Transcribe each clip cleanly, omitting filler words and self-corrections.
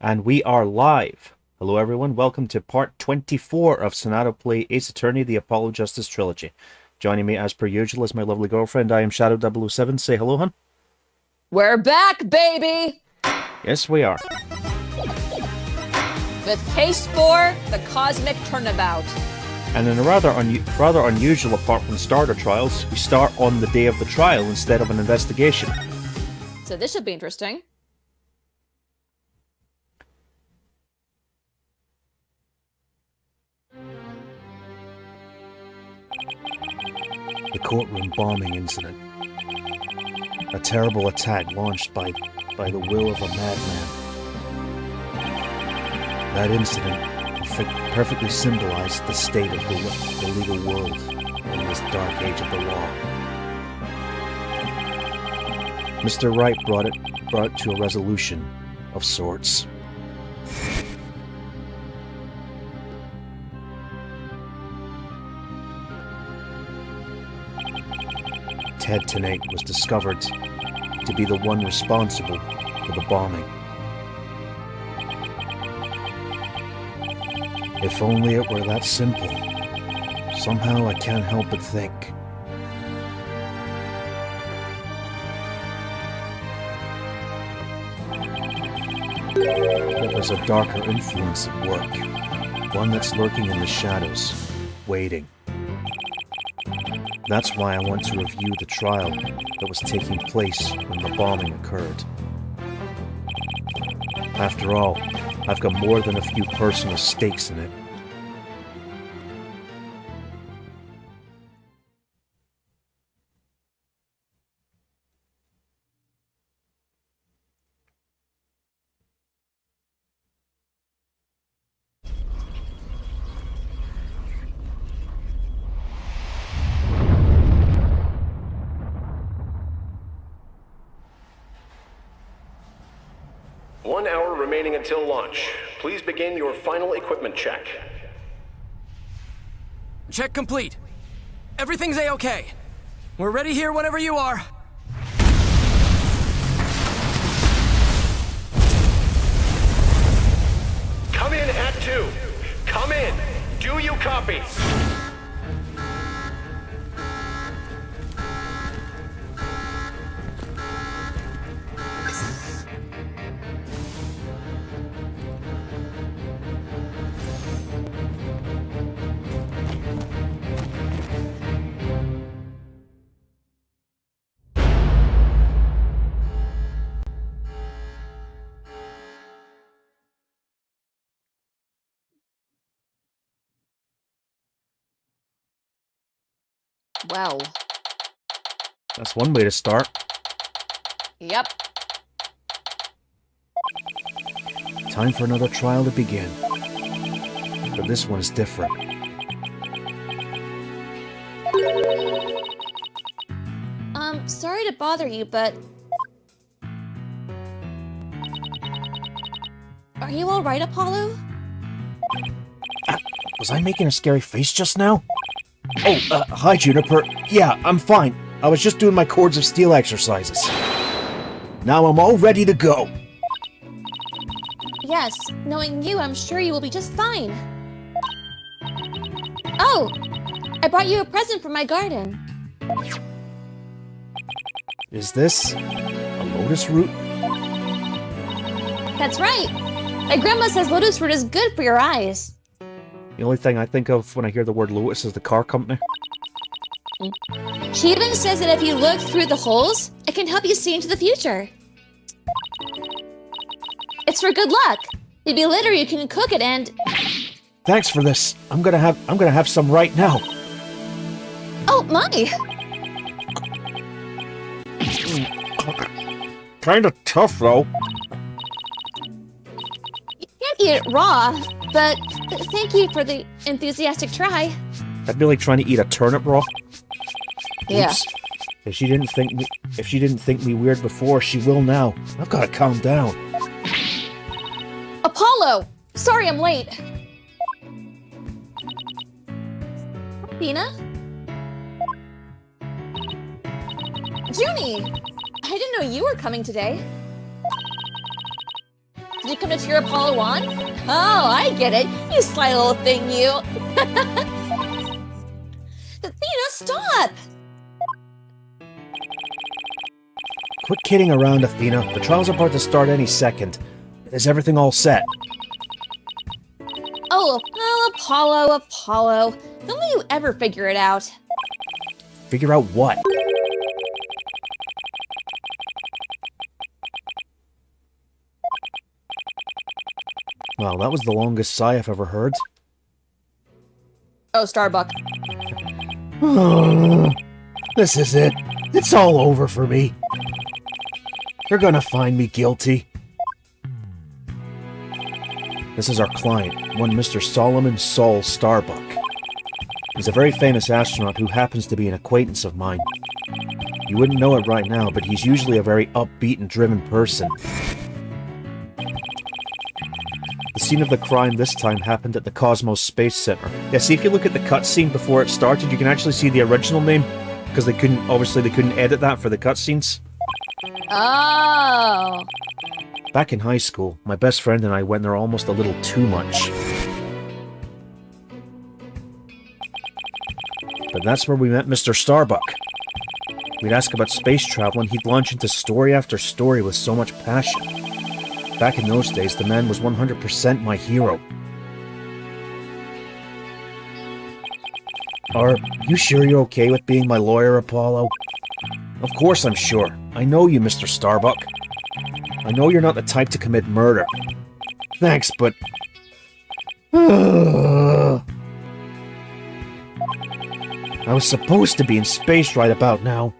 And we are live. Hello everyone, welcome to part 24 of Sonadow Play Ace Attorney, the Apollo Justice Trilogy. Joining me as per usual is my lovely girlfriend, IMShadow 007. Say hello, hun. We're back, baby! Yes, we are. With case 4, the Cosmic Turnabout. And in a rather unusual apart from starter trials, we start on the day of the trial instead of an investigation. So this should be interesting. The courtroom bombing incident. A terrible attack launched by the will of a madman. That incident perfectly symbolized the state of the legal world in this dark age of the law. Mr. Wright brought it to a resolution of sorts. Ted Tenate was discovered to be the one responsible for the bombing. If only it were that simple. Somehow I can't help but think. That there's a darker influence at work. One that's lurking in the shadows, waiting. That's why I want to review the trial that was taking place when the bombing occurred. After all, I've got more than a few personal stakes in it. One hour remaining until launch. Please begin your final equipment check. Check complete. Everything's A-okay. We're ready here whenever you are. Come in at 2. Come in. Do you copy? Well. That's one way to start. Yep. Time for another trial to begin. But this one is different. Sorry to bother you, but... Are you alright, Apollo? Was I making a scary face just now? Oh, hi, Juniper. Yeah, I'm fine. I was just doing my cords of steel exercises. Now I'm all ready to go. Yes, knowing you, I'm sure you will be just fine. Oh! I brought you a present from my garden. Is this a lotus root? That's right! My grandma says lotus root is good for your eyes. The only thing I think of when I hear the word Lotus is the car company. She even says that if you look through the holes, it can help you see into the future. It's for good luck. Maybe later you can cook it and... Thanks for this. I'm gonna have some right now. Oh, my! Kinda tough, though. You can't eat it raw, but thank you for the enthusiastic try. That'd be like trying to eat a turnip raw. Yeah. Oops. If she didn't think me weird before, she will now. I've gotta calm down. Apollo! Sorry I'm late. Athena? Junie! I didn't know you were coming today. Did you come to cheer Apollo on? Oh, I get it. You sly little thing, you. Athena, stop! Quit kidding around, Athena. The trial's about to start any second. Is everything all set? Oh, Apollo. If only you ever figure it out. Figure out what? Well, that was the longest sigh I've ever heard. Oh, Starbuck. This is it. It's all over for me. They're gonna find me guilty. This is our client, one Mr. Solomon Saul Starbuck. He's a very famous astronaut who happens to be an acquaintance of mine. You wouldn't know it right now, but he's usually a very upbeat and driven person. The scene of the crime this time happened at the Cosmos Space Center. Yeah, see, if you look at the cutscene before it started, you can actually see the original name, because they couldn't edit that for the cutscenes. Oh. Back in high school, my best friend and I went there almost a little too much. But that's where we met Mr. Starbuck. We'd ask about space travel and he'd launch into story after story with so much passion. Back in those days, the man was 100% my hero. Are you sure you're okay with being my lawyer, Apollo? Of course I'm sure. I know you, Mr. Starbuck. I know you're not the type to commit murder. Thanks, but... I was supposed to be in space right about now.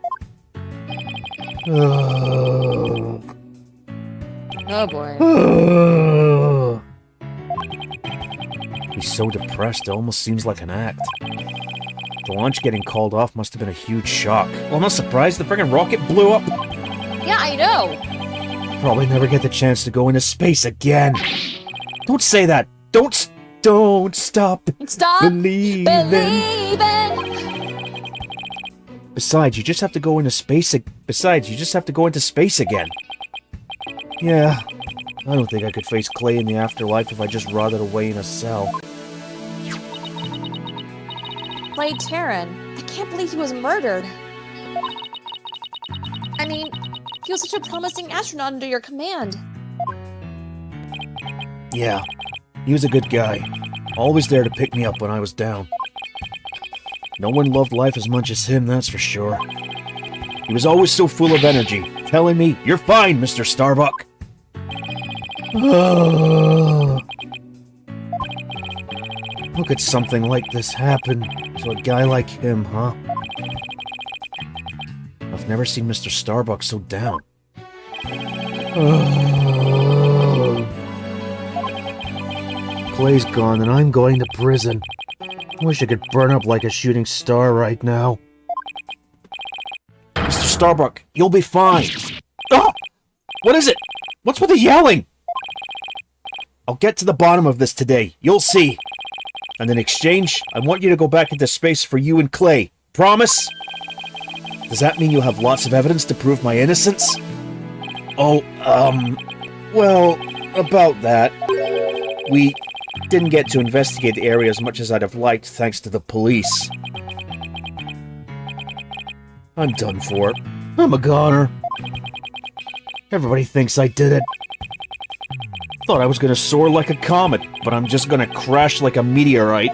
Oh boy. He's so depressed, it almost seems like an act. The launch getting called off must have been a huge shock. Well, I'm not surprised, the friggin' rocket blew up! Yeah, I know. Probably never get the chance to go into space again. Don't say that! Don't stop believing! Besides, you just have to go into space again. Yeah, I don't think I could face Clay in the afterlife if I just rotted away in a cell. Clay Taryn. I can't believe he was murdered. I mean, he was such a promising astronaut under your command. Yeah, he was a good guy. Always there to pick me up when I was down. No one loved life as much as him, that's for sure. He was always so full of energy, telling me, "You're fine, Mr. Starbuck." How could something like this happen to a guy like him, huh? I've never seen Mr. Starbuck so down. Clay's gone and I'm going to prison. I wish I could burn up like a shooting star right now. Mr. Starbuck, you'll be fine. Oh! What is it? What's with the yelling? I'll get to the bottom of this today. You'll see. And in exchange, I want you to go back into space for you and Clay. Promise? Does that mean you'll have lots of evidence to prove my innocence? Oh, well, about that. We didn't get to investigate the area as much as I'd have liked, thanks to the police. I'm done for. I'm a goner. Everybody thinks I did it. Thought I was gonna soar like a comet, but I'm just gonna crash like a meteorite.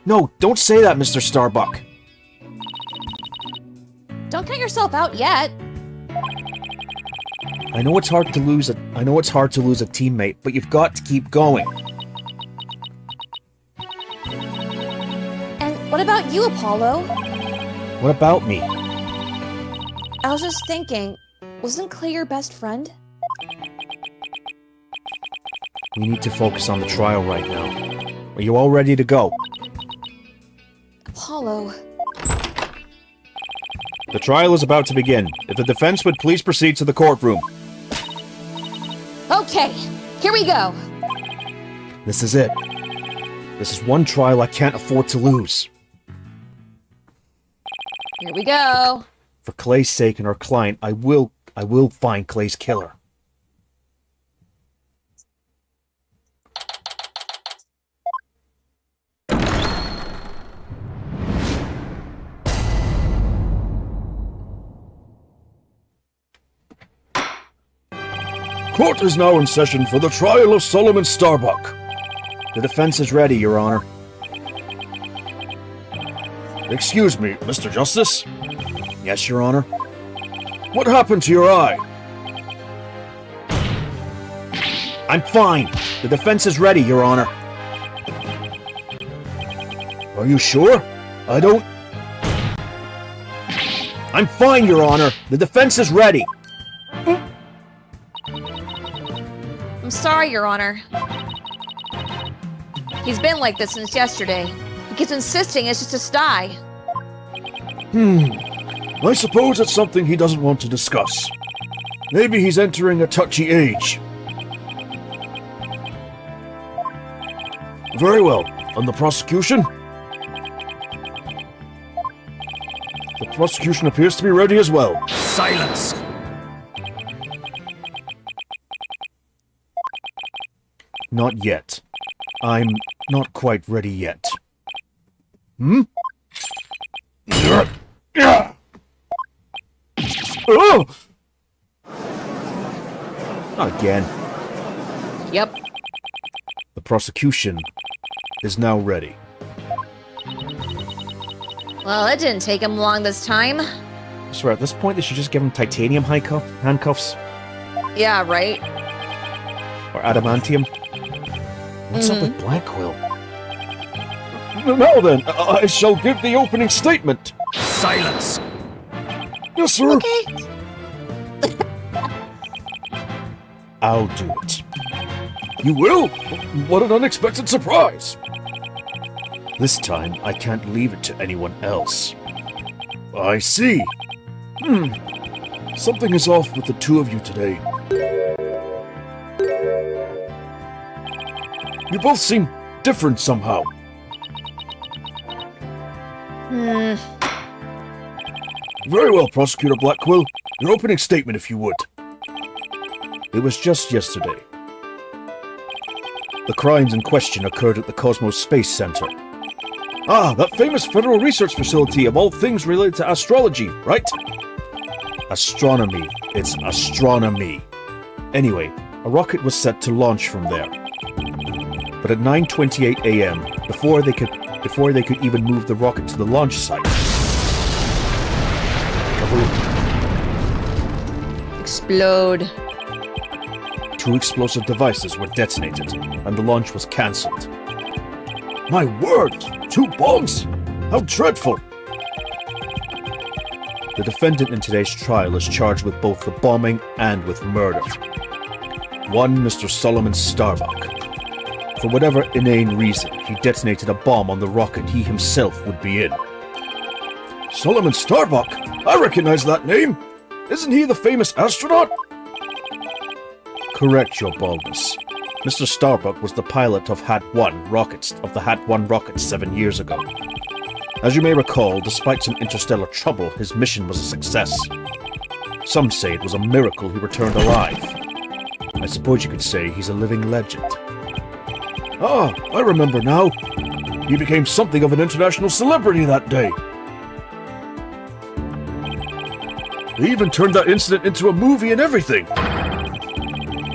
No, don't say that, Mr. Starbuck. Don't count yourself out yet. I know it's hard to lose a teammate, but you've got to keep going. And what about you, Apollo? What about me? I was just thinking, wasn't Clay your best friend? We need to focus on the trial right now. Are you all ready to go? Apollo. The trial is about to begin. If the defense would please proceed to the courtroom. Okay, here we go. This is it. This is one trial I can't afford to lose. Here we go. For Clay's sake and our client, I will find Clay's killer. Court is now in session for the trial of Solomon Starbuck. The defense is ready, Your Honor. Excuse me, Mr. Justice. Yes, Your Honor. What happened to your eye? I'm fine. The defense is ready, Your Honor. Are you sure? I don't... I'm fine, Your Honor. The defense is ready. I'm sorry, Your Honor. He's been like this since yesterday. He keeps insisting it's just a sty. I suppose it's something he doesn't want to discuss. Maybe he's entering a touchy age. Very well. On the prosecution? The prosecution appears to be ready as well. Silence! Not yet. I'm not quite ready yet. Hmm? Oh! Not again. Yep. The prosecution is now ready. Well, it didn't take him long this time. I swear, at this point, they should just give him titanium handcuffs. Yeah, right? Or adamantium. What's up with Blackwell? Now then, I shall give the opening statement. Silence! Yes, sir. Okay. I'll do it. You will? What an unexpected surprise. This time, I can't leave it to anyone else. I see. Something is off with the two of you today. You both seem different somehow. Very well, Prosecutor Blackwell. Your opening statement, if you would. It was just yesterday. The crimes in question occurred at the Cosmos Space Center. Ah, that famous federal research facility of all things related to astrology, right? Astronomy. It's astronomy. Anyway, a rocket was set to launch from there. But at 9:28 a.m., before they could even move the rocket to the launch site, kaboom! Explode. 2 explosive devices were detonated, and the launch was cancelled. My word! 2 bombs? How dreadful! The defendant in today's trial is charged with both the bombing and with murder. One Mr. Solomon Starbuck. For whatever inane reason, he detonated a bomb on the rocket he himself would be in. Solomon Starbuck? I recognize that name! Isn't he the famous astronaut? Correct, Your Baldness. Mr. Starbuck was the pilot of the Hat 1 rockets 7 years ago. As you may recall, despite some interstellar trouble, his mission was a success. Some say it was a miracle he returned alive. I suppose you could say he's a living legend. Ah, I remember now. He became something of an international celebrity that day. They even turned that incident into a movie and everything.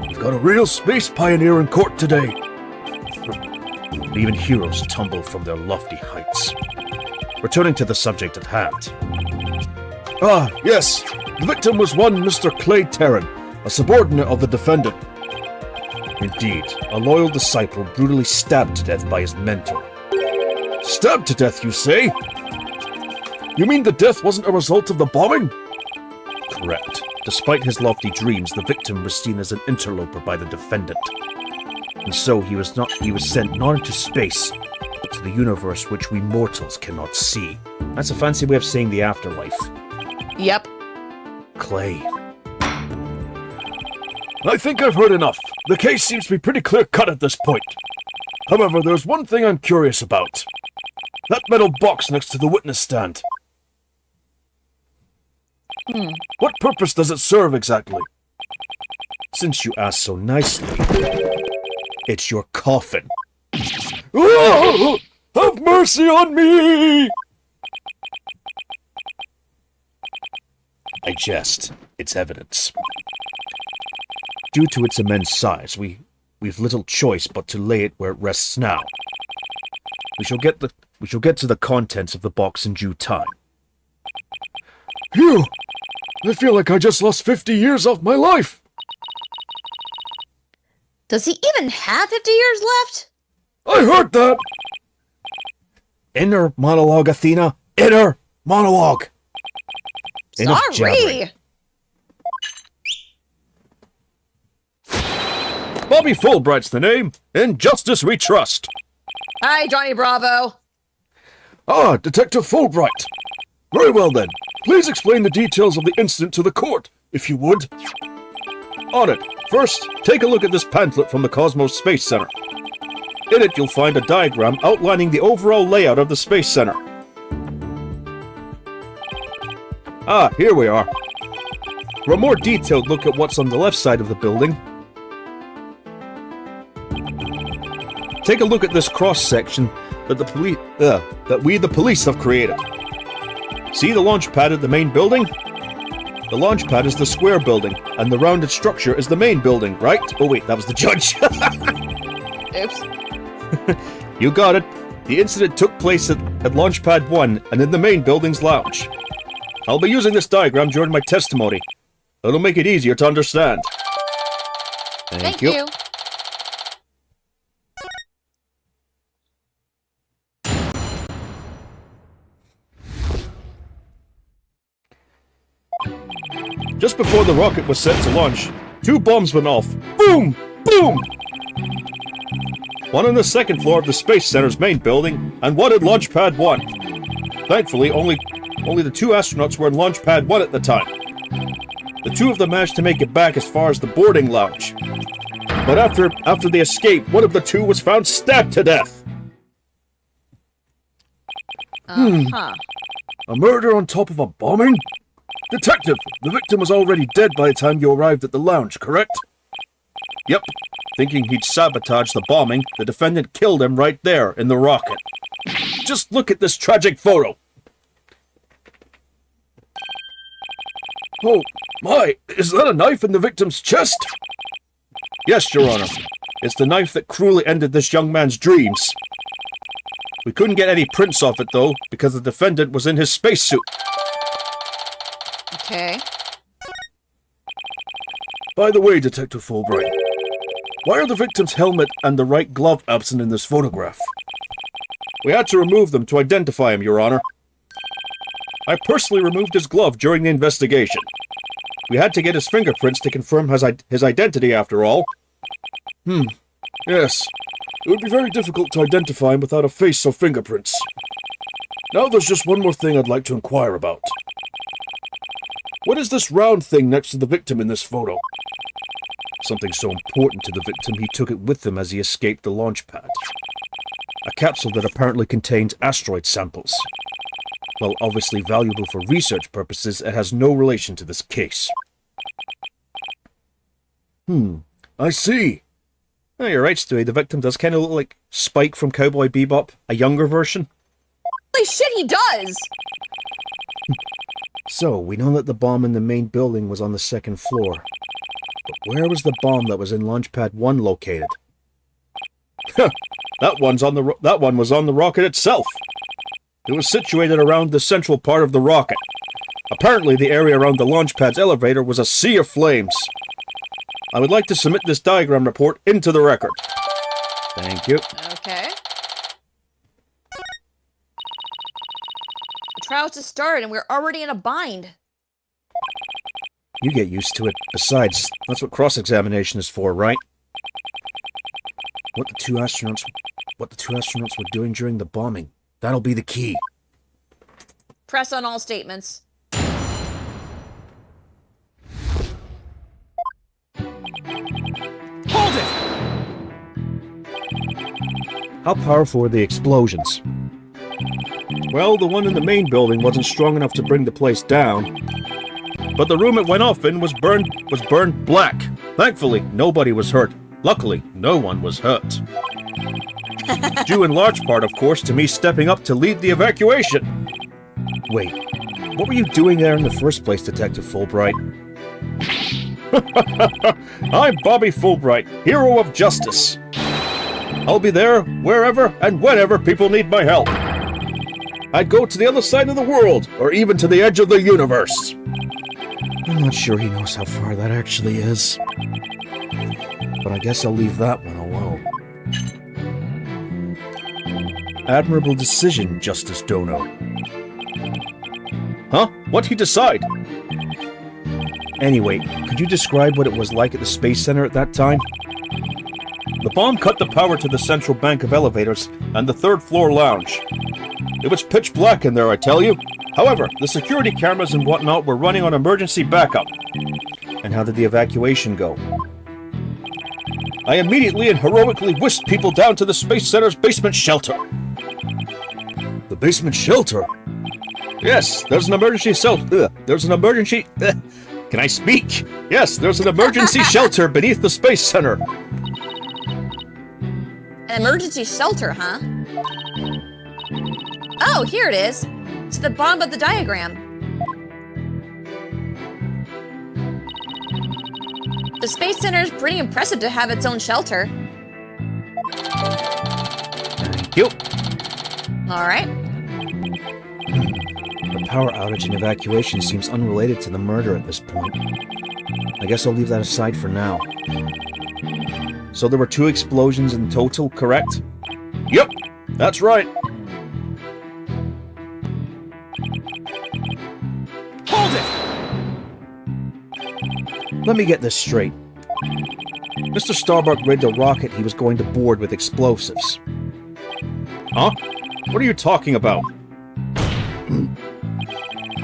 We've got a real space pioneer in court today. Even heroes tumble from their lofty heights. Returning to the subject at hand. Ah, yes. The victim was one Mr. Clay Terran, a subordinate of the defendant. Indeed, a loyal disciple brutally stabbed to death by his mentor. Stabbed to death, you say? You mean the death wasn't a result of the bombing? Correct. Despite his lofty dreams, the victim was seen as an interloper by the defendant. And so he was sent not into space, but to the universe which we mortals cannot see. That's a fancy way of saying the afterlife. Yep. Clay. I think I've heard enough. The case seems to be pretty clear-cut at this point. However, there's one thing I'm curious about. That metal box next to the witness stand. What purpose does it serve exactly? Since you asked so nicely, it's your coffin. Oh, have mercy on me! I jest. It's evidence. Due to its immense size, we've little choice but to lay it where it rests now. We shall get the We shall get to the contents of the box in due time. Phew! I feel like I just lost 50 years off my life! Does he even have 50 years left? I heard that! Inner monologue, Athena! Inner monologue! Enough jabbering. Sorry. Bobby Fulbright's the name. In justice we trust. Hi, Johnny Bravo. Ah, Detective Fulbright. Very well then. Please explain the details of the incident to the court, if you would. On it. First, take a look at this pamphlet from the Cosmos Space Center. In it, you'll find a diagram outlining the overall layout of the Space Center. Ah, here we are. For a more detailed look at what's on the left side of the building, take a look at this cross-section that we the police have created. See the launch pad at the main building? The launch pad is the square building, and the rounded structure is the main building, right? Oh wait, that was the judge. Oops. You got it. The incident took place at Launchpad 1 and in the main building's lounge. I'll be using this diagram during my testimony. It'll make it easier to understand. Thank you. Just before the rocket was set to launch, 2 bombs went off. Boom! Boom! One on the second floor of the Space Center's main building, and one at Launchpad 1. Thankfully, only the 2 astronauts were in Launchpad 1 at the time. The 2 of them managed to make it back as far as the boarding lounge. But after the escape, one of the 2 was found stabbed to death. Uh-huh. A murder on top of a bombing? Detective, the victim was already dead by the time you arrived at the lounge, correct? Yep. Thinking he'd sabotage the bombing, the defendant killed him right there in the rocket. Just look at this tragic photo. Oh, my, is that a knife in the victim's chest? Yes, Your Honor. It's the knife that cruelly ended this young man's dreams. We couldn't get any prints off it, though, because the defendant was in his spacesuit. Okay. By the way, Detective Fulbright, why are the victim's helmet and the right glove absent in this photograph? We had to remove them to identify him, Your Honor. I personally removed his glove during the investigation. We had to get his fingerprints to confirm his identity, after all. Yes. It would be very difficult to identify him without a face or fingerprints. Now there's just one more thing I'd like to inquire about. What is this round thing next to the victim in this photo? Something so important to the victim he took it with him as he escaped the launch pad. A capsule that apparently contains asteroid samples. While obviously valuable for research purposes, it has no relation to this case. I see. Oh, you're right, Stewie. The victim does kind of look like Spike from Cowboy Bebop, a younger version. Holy shit, he does! So, we know that the bomb in the main building was on the second floor. But where was the bomb that was in Launchpad 1 located? That one was on the rocket itself. It was situated around the central part of the rocket. Apparently, the area around the launch pad's elevator was a sea of flames. I would like to submit this diagram report into the record. Thank you. Okay. The trial's just started and we're already in a bind. You get used to it. Besides, that's what cross-examination is for, right? What the two astronauts were doing during the bombing. That'll be the key. Press on all statements. Hold it! How powerful were the explosions? Well, the one in the main building wasn't strong enough to bring the place down. But the room it went off in was burned black. Thankfully, nobody was hurt. Luckily, no one was hurt. Due in large part, of course, to me stepping up to lead the evacuation. Wait, what were you doing there in the first place, Detective Fulbright? I'm Bobby Fulbright, hero of justice. I'll be there wherever and whenever people need my help. I'd go to the other side of the world, or even to the edge of the universe. I'm not sure he knows how far that actually is. But I guess I'll leave that one alone. Admirable decision, Justice Dono. Huh? What'd he decide? Anyway, could you describe what it was like at the Space Center at that time? The bomb cut the power to the central bank of elevators and the third-floor lounge. It was pitch black in there, I tell you. However, the security cameras and whatnot were running on emergency backup. And how did the evacuation go? I immediately and heroically whisked people down to the Space Center's basement shelter. The basement shelter? Yes, there's an emergency shelter. There's an emergency... Can I speak? Yes, there's an emergency shelter beneath the Space Center. An emergency shelter, huh? Oh, here it is. It's the bottom of the diagram. The Space Center is pretty impressive to have its own shelter. Thank you. All right. The power outage and evacuation seems unrelated to the murder at this point. I guess I'll leave that aside for now. So there were 2 explosions in total, correct? Yep, that's right. Hold it! Let me get this straight. Mr. Starbuck rigged a rocket he was going to board with explosives. Huh? What are you talking about?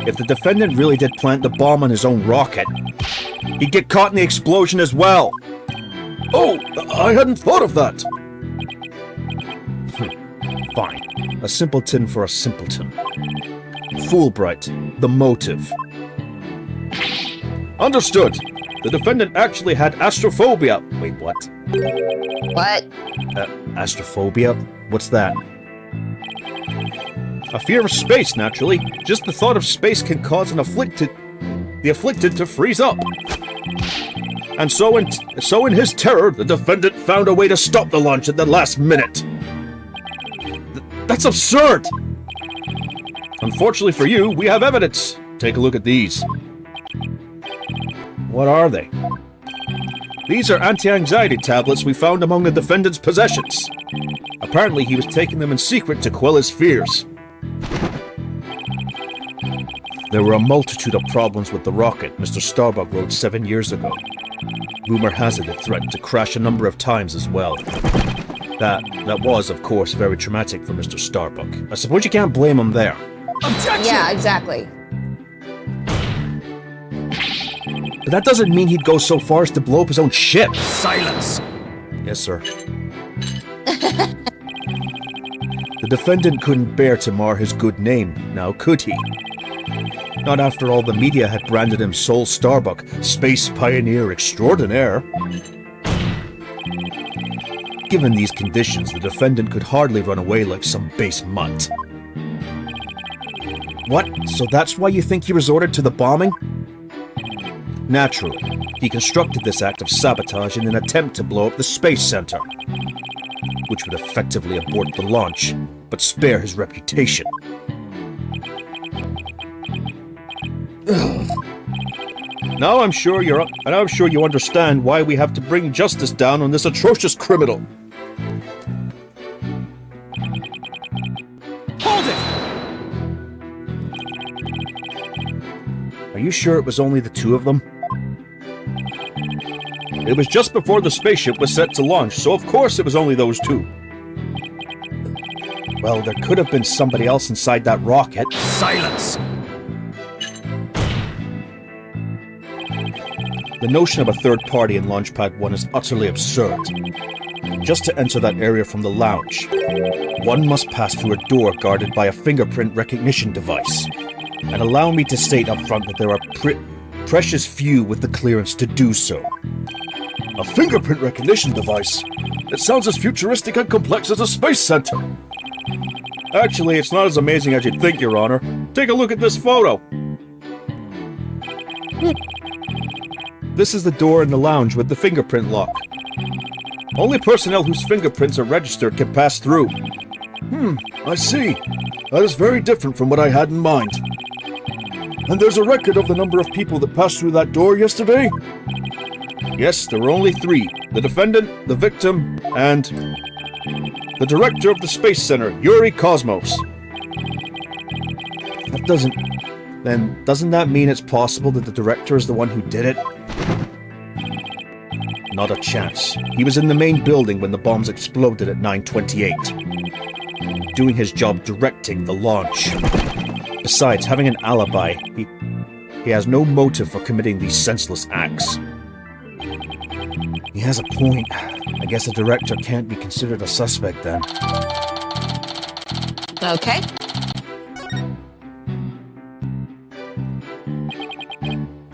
If the defendant really did plant the bomb on his own rocket, he'd get caught in the explosion as well. Oh, I hadn't thought of that. Fine. A simpleton for a simpleton. Fulbright, the motive. Understood. The defendant actually had astrophobia. Wait, what? What? Astrophobia? What's that? A fear of space, naturally. Just the thought of space can cause the afflicted to freeze up. And so in his terror, the defendant found a way to stop the launch at the last minute. That's absurd! Unfortunately for you, we have evidence. Take a look at these. What are they? These are anti-anxiety tablets we found among the defendant's possessions. Apparently, he was taking them in secret to quell his fears. There were a multitude of problems with the rocket Mr. Starbuck wrote 7 years ago. Rumor has it threatened to crash a number of times as well. That was, of course, very traumatic for Mr. Starbuck. I suppose you can't blame him there. Objection! Yeah, exactly. But that doesn't mean he'd go so far as to blow up his own ship. Silence! Yes, sir. The defendant couldn't bear to mar his good name, now could he? Not after all the media had branded him Sol Starbuck, space pioneer extraordinaire. Given these conditions, the defendant could hardly run away like some base mutt. What? So that's why you think he resorted to the bombing? Naturally, he constructed this act of sabotage in an attempt to blow up the Space Center, which would effectively abort the launch, but spare his reputation. Now I'm sure you understand why we have to bring justice down on this atrocious criminal. Hold it! Are you sure it was only the 2 of them? It was just before the spaceship was set to launch, so of course it was only those 2. Well, there could have been somebody else inside that rocket. Silence! The notion of a third party in Launchpad 1 is utterly absurd. Just to enter that area from the lounge, one must pass through a door guarded by a fingerprint recognition device. And allow me to state up front that there are precious few with the clearance to do so. A fingerprint recognition device? It sounds as futuristic and complex as a space center. Actually, it's not as amazing as you'd think, Your Honor. Take a look at this photo. This is the door in the lounge with the fingerprint lock. Only personnel whose fingerprints are registered can pass through. I see. That is very different from what I had in mind. And there's a record of the number of people that passed through that door yesterday? Yes, there were only 3. The defendant, the victim, and the director of the Space Center, Yuri Cosmos. Doesn't that mean it's possible that the director is the one who did it? Not a chance. He was in the main building when the bombs exploded at 9:28, doing his job directing the launch. Besides, having an alibi, he has no motive for committing these senseless acts. He has a point. I guess the director can't be considered a suspect then. Okay.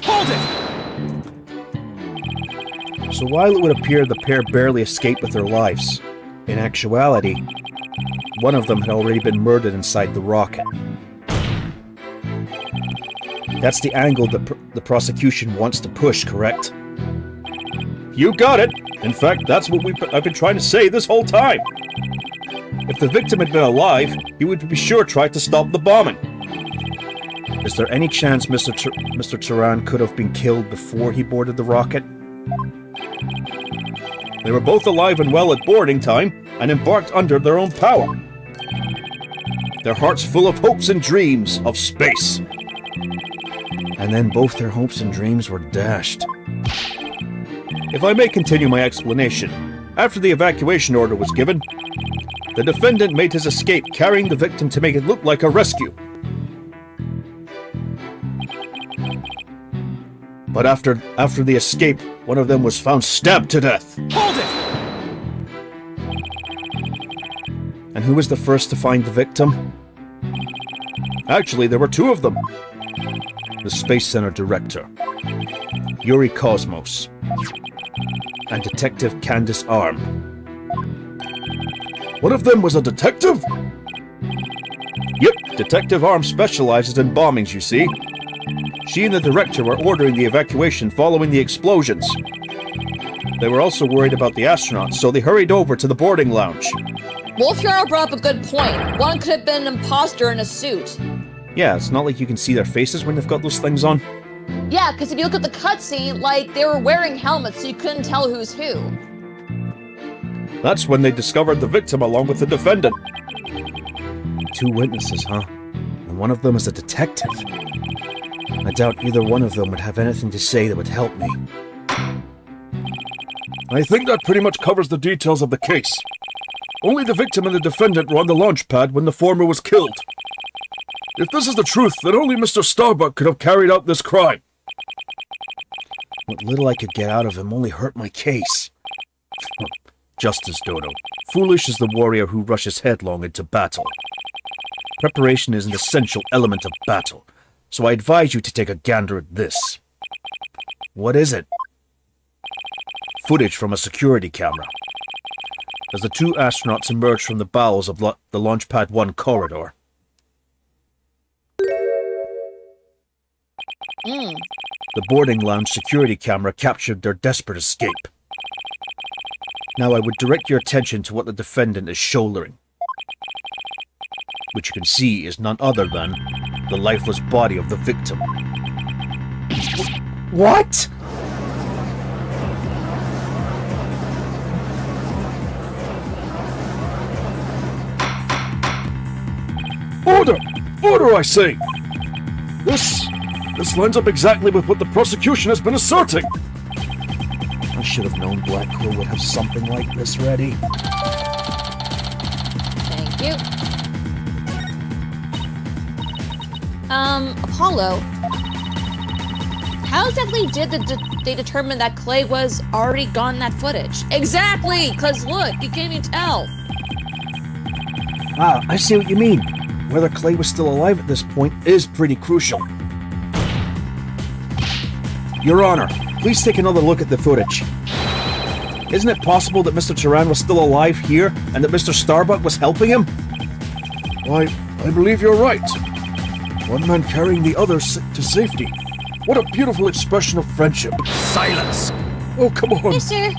Hold it! So while it would appear the pair barely escaped with their lives, in actuality, one of them had already been murdered inside the rocket. That's the angle that the prosecution wants to push, correct? You got it! In fact, that's what I've been trying to say this whole time! If the victim had been alive, he would be sure try to stop the bombing. Is there any chance Mr. Turan could have been killed before he boarded the rocket? They were both alive and well at boarding time, and embarked under their own power. Their hearts full of hopes and dreams of space. And then both their hopes and dreams were dashed. If I may continue my explanation, after the evacuation order was given, the defendant made his escape carrying the victim to make it look like a rescue. But after the escape, one of them was found stabbed to death. Hold it! And who was the first to find the victim? Actually, there were 2 of them. The Space Center director, Yuri Cosmos, and Detective Candace Arm. One of them was a detective? Yep, Detective Arm specializes in bombings, you see. She and the director were ordering the evacuation following the explosions. They were also worried about the astronauts, so they hurried over to the boarding lounge. Wolfjarl brought up a good point. One could have been an imposter in a suit. Yeah, it's not like you can see their faces when they've got those things on. Yeah, because if you look at the cutscene, like, they were wearing helmets, so you couldn't tell who's who. That's when they discovered the victim along with the defendant. 2 witnesses, huh? And one of them is a detective. I doubt either one of them would have anything to say that would help me. I think that pretty much covers the details of the case. Only the victim and the defendant were on the launch pad when the former was killed. If this is the truth, then only Mr. Starbuck could have carried out this crime. What little I could get out of him only hurt my case. Justice, Dodo. Foolish is the warrior who rushes headlong into battle. Preparation is an essential element of battle, so I advise you to take a gander at this. What is it? Footage from a security camera. As the 2 astronauts emerge from the bowels of the Launchpad 1 corridor. The boarding lounge security camera captured their desperate escape. Now I would direct your attention to what the defendant is shouldering, which you can see is none other than the lifeless body of the victim. What? Order! Order, I say! This lines up exactly with what the prosecution has been asserting! I should have known Black Quill would have something like this ready. Thank you. Apollo. How exactly did they determine that Clay was already gone in that footage? Exactly! Because look, you can't even tell. Ah, I see what you mean. Whether Clay was still alive at this point is pretty crucial. Your Honor, please take another look at the footage. Isn't it possible that Mr. Turan was still alive here and that Mr. Starbuck was helping him? Why, I believe you're right. One man carrying the other to safety. What a beautiful expression of friendship. Silence! Oh, come on. Yes, sir.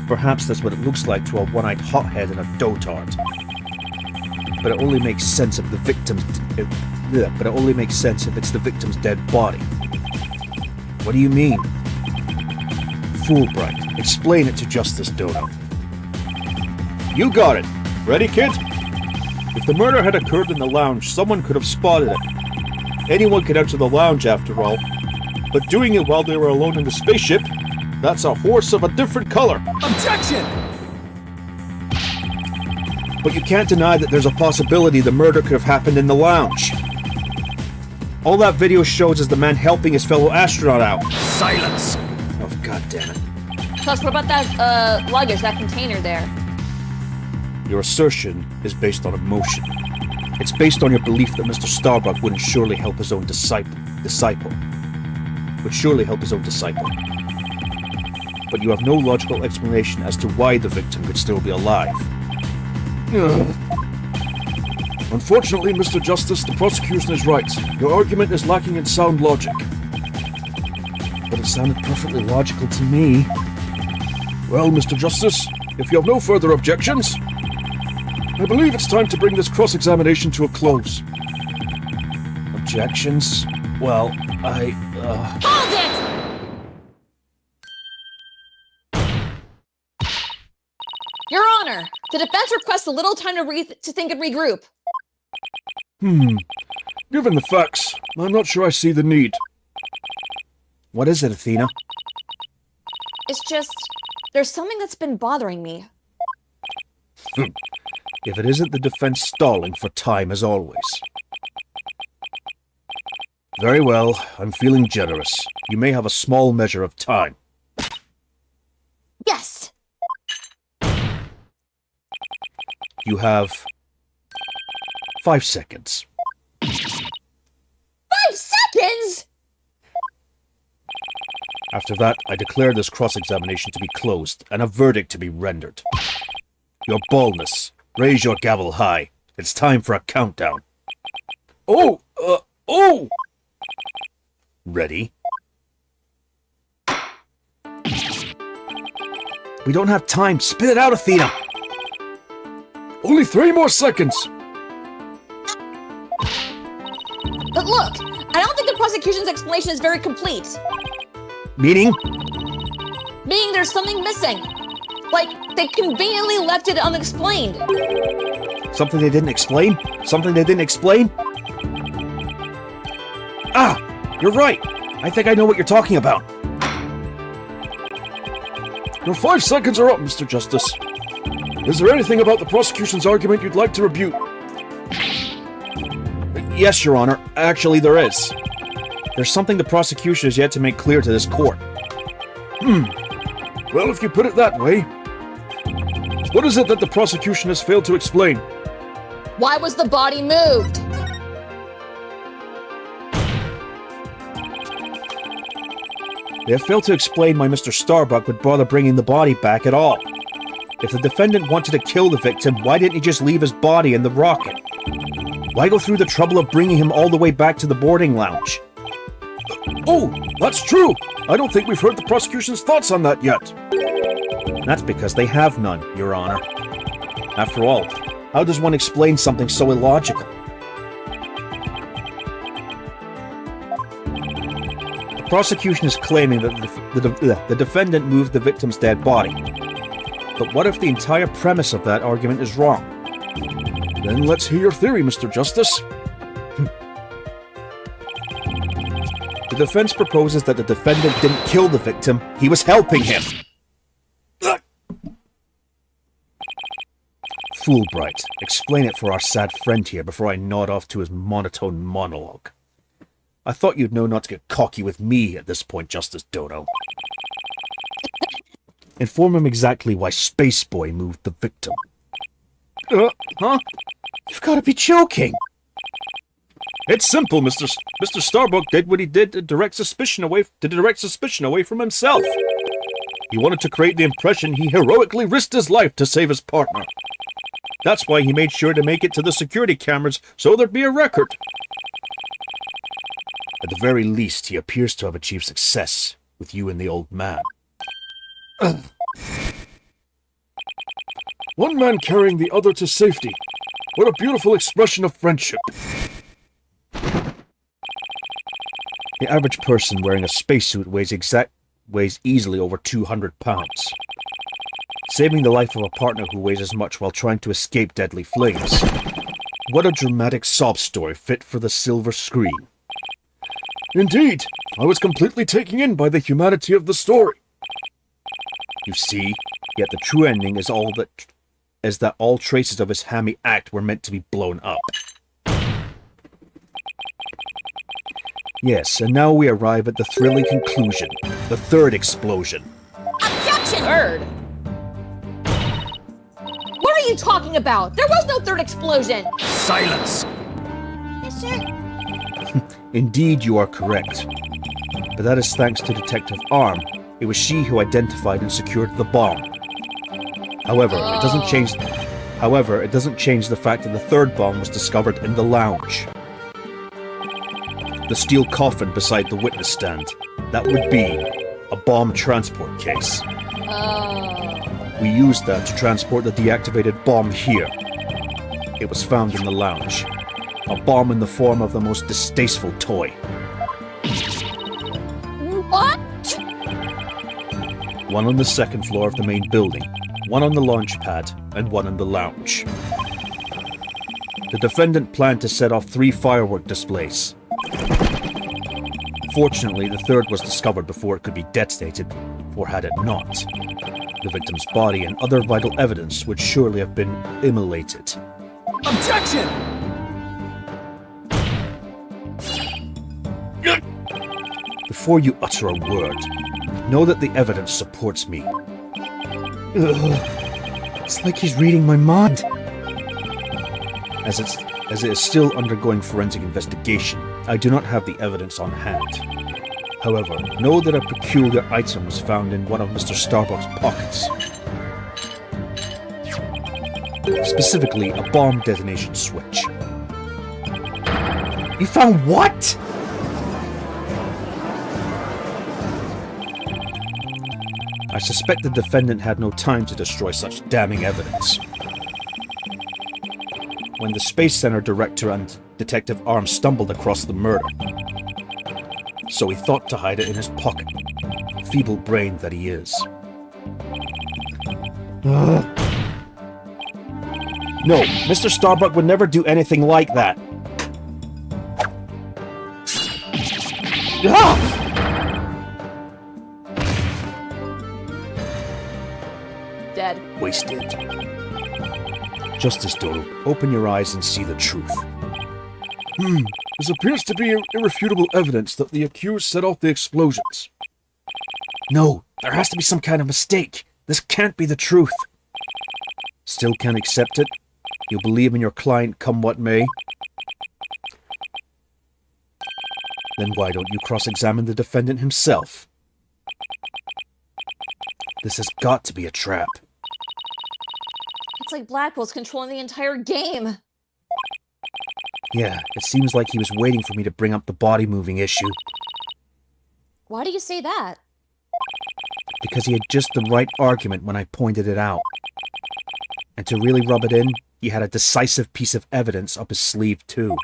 Perhaps that's what it looks like to a one-eyed hothead and a dotard. But it only makes sense if the victim's... But it only makes sense if it's the victim's dead body. What do you mean? Fulbright, explain it to Justice Dono. You got it. Ready, kid? If the murder had occurred in the lounge, someone could have spotted it. Anyone could enter the lounge, after all. But doing it while they were alone in the spaceship, that's a horse of a different color. Objection! But you can't deny that there's a possibility the murder could have happened in the lounge. All that video shows is the man helping his fellow astronaut out. Silence! Oh, god damn it. Plus, what about that, luggage, that container there? Your assertion is based on emotion. It's based on your belief that Mr. Starbuck wouldn't surely help his own disciple. Would surely help his own disciple. But you have no logical explanation as to why the victim could still be alive. Unfortunately, Mr. Justice, the prosecution is right. Your argument is lacking in sound logic. But it sounded perfectly logical to me. Well, Mr. Justice, if you have no further objections, I believe it's time to bring this cross-examination to a close. Objections? Well, Hold it! Your Honor, the defense requests a little time to think and regroup. Given the facts, I'm not sure I see the need. What is it, Athena? It's just, there's something that's been bothering me. If it isn't the defense stalling for time as always. Very well, I'm feeling generous. You may have a small measure of time. Yes! You have 5 seconds. 5 seconds?! After that, I declare this cross-examination to be closed and a verdict to be rendered. Your baldness. Raise your gavel high. It's time for a countdown. Oh! Ready? We don't have time. Spit it out, Athena! Only 3 more seconds! But look, I don't think the prosecution's explanation is very complete. Meaning? Meaning there's something missing. Like, they conveniently left it unexplained. Something they didn't explain? Something they didn't explain? Ah! You're right! I think I know what you're talking about. Your 5 seconds are up, Mr. Justice. Is there anything about the prosecution's argument you'd like to rebuke? Yes, Your Honor. Actually, there is. There's something the prosecution has yet to make clear to this court. Well, if you put it that way, what is it that the prosecution has failed to explain? Why was the body moved? They have failed to explain why Mr. Starbuck would bother bringing the body back at all. If the defendant wanted to kill the victim, why didn't he just leave his body in the rocket? Why go through the trouble of bringing him all the way back to the boarding lounge? Oh, that's true! I don't think we've heard the prosecution's thoughts on that yet. That's because they have none, Your Honor. After all, how does one explain something so illogical? The prosecution is claiming that the defendant moved the victim's dead body. But what if the entire premise of that argument is wrong? Then let's hear your theory, Mr. Justice. The defense proposes that the defendant didn't kill the victim, he was helping him! Fulbright, explain it for our sad friend here before I nod off to his monotone monologue. I thought you'd know not to get cocky with me at this point, Justice Dono. Inform him exactly why Spaceboy moved the victim. Huh? You've got to be joking! It's simple, Mr. Starbuck did what he did to direct suspicion away from himself. He wanted to create the impression he heroically risked his life to save his partner. That's why he made sure to make it to the security cameras so there'd be a record. At the very least, he appears to have achieved success with you and the old man. One man carrying the other to safety. What a beautiful expression of friendship. The average person wearing a spacesuit weighs easily over 200 pounds. Saving the life of a partner who weighs as much while trying to escape deadly flames. What a dramatic sob story fit for the silver screen. Indeed, I was completely taken in by the humanity of the story. You see, yet the true ending is that all traces of his hammy act were meant to be blown up. Yes, and now we arrive at the thrilling conclusion, the third explosion. Objection! Third? What are you talking about? There was no third explosion! Silence! Yes, sir. Indeed, you are correct. But that is thanks to Detective Arm. It was she who identified and secured the bomb. However, it doesn't change the fact that the third bomb was discovered in the lounge. The steel coffin beside the witness stand. That would be a bomb transport case. We used that to transport the deactivated bomb here. It was found in the lounge. A bomb in the form of the most distasteful toy. What? One on the second floor of the main building, one on the launch pad, and one in the lounge. The defendant planned to set off 3 firework displays. Fortunately, the third was discovered before it could be detonated, or had it not, the victim's body and other vital evidence would surely have been immolated. Objection! Before you utter a word, know that the evidence supports me. It's like he's reading my mind. As it is still undergoing forensic investigation, I do not have the evidence on hand. However, know that a peculiar item was found in one of Mr. Starbuck's pockets. Specifically, a bomb detonation switch. You found what? I suspect the defendant had no time to destroy such damning evidence. When the Space Center director and Detective Arm stumbled across the murder, so he thought to hide it in his pocket. Feeble brain that he is. No, Mr. Starbuck would never do anything like that. Dead. Wasted. Justice Dodo, open your eyes and see the truth. This appears to be irrefutable evidence that the accused set off the explosions. No, there has to be some kind of mistake. This can't be the truth. Still can't accept it? You believe in your client come what may? Then why don't you cross-examine the defendant himself? This has got to be a trap. It's like Blackwell's controlling the entire game. Yeah, it seems like he was waiting for me to bring up the body-moving issue. Why do you say that? Because he had just the right argument when I pointed it out. And to really rub it in, he had a decisive piece of evidence up his sleeve too.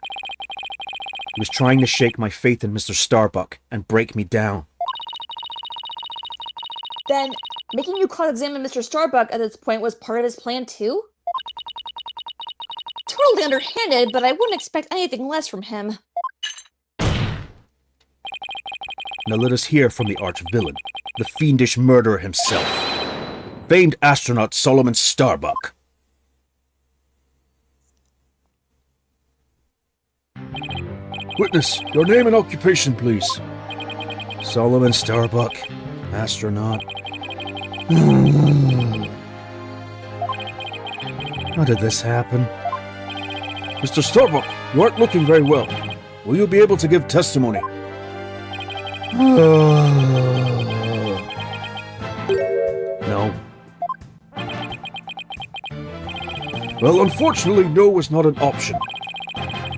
He was trying to shake my faith in Mr. Starbuck and break me down. Then, making you cross-examine Mr. Starbuck at this point was part of his plan too? Totally underhanded, but I wouldn't expect anything less from him. Now let us hear from the arch-villain, the fiendish murderer himself, famed astronaut Solomon Starbuck. Witness, your name and occupation, please. Solomon Starbuck, astronaut. How did this happen? Mr. Starbuck, you aren't looking very well. Will you be able to give testimony? No. Well, unfortunately, no was not an option.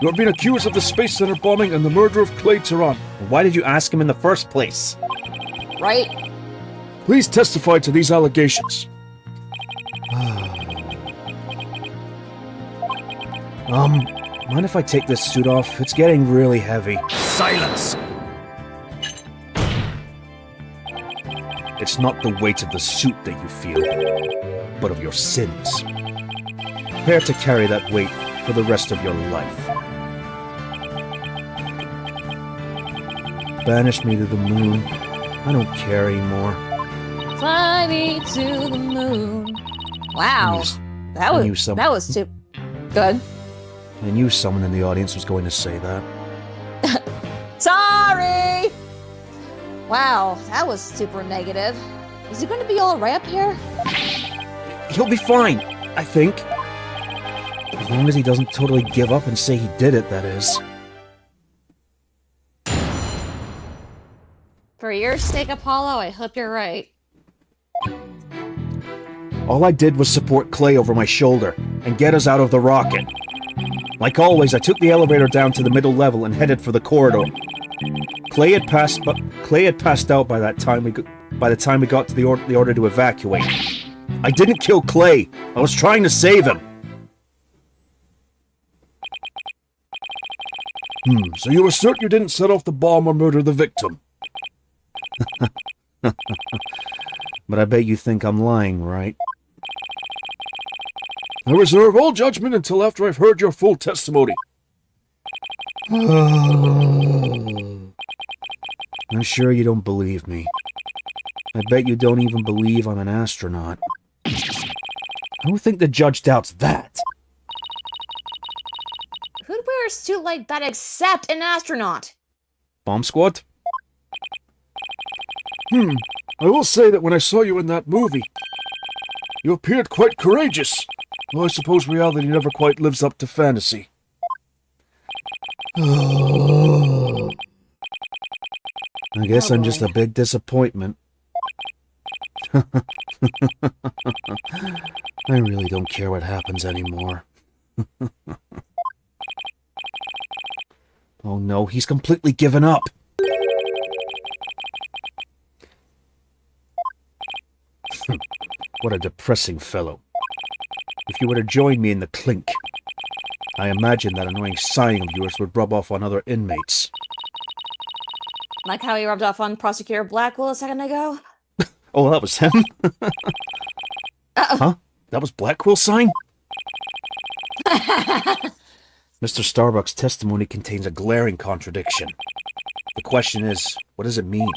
You are being accused of the Space Center bombing and the murder of Clay Tehran. Why did you ask him in the first place? Right? Please testify to these allegations. Mind if I take this suit off? It's getting really heavy. Silence! It's not the weight of the suit that you feel, but of your sins. Prepare to carry that weight for the rest of your life. Banish me to the moon. I don't care anymore. Fly me to the moon. Wow. That was too good. I knew someone in the audience was going to say that. Sorry! Wow, that was super negative. Is he going to be alright up here? He'll be fine, I think. As long as he doesn't totally give up and say he did it, that is. For your sake, Apollo, I hope you're right. All I did was support Clay over my shoulder and get us out of the rocket. Like always, I took the elevator down to the middle level and headed for the corridor. Clay had passed out by the time we got to the order to evacuate. I didn't kill Clay. I was trying to save him. So you assert you didn't set off the bomb or murder the victim? But I bet you think I'm lying, right? I reserve all judgment until after I've heard your full testimony. I'm sure you don't believe me. I bet you don't even believe I'm an astronaut. I don't think the judge doubts that. Who'd wear a suit like that except an astronaut? Bomb squad? I will say that when I saw you in that movie, you appeared quite courageous. Though I suppose reality never quite lives up to fantasy. I guess I'm just a big disappointment. I really don't care what happens anymore. Oh no, he's completely given up. What a depressing fellow. If you were to join me in the clink, I imagine that annoying sighing of yours would rub off on other inmates. Like how he rubbed off on Prosecutor Blackwell a second ago? Oh, that was him? Huh? That was Blackwell's sign? Mr. Starbuck's testimony contains a glaring contradiction. The question is, what does it mean?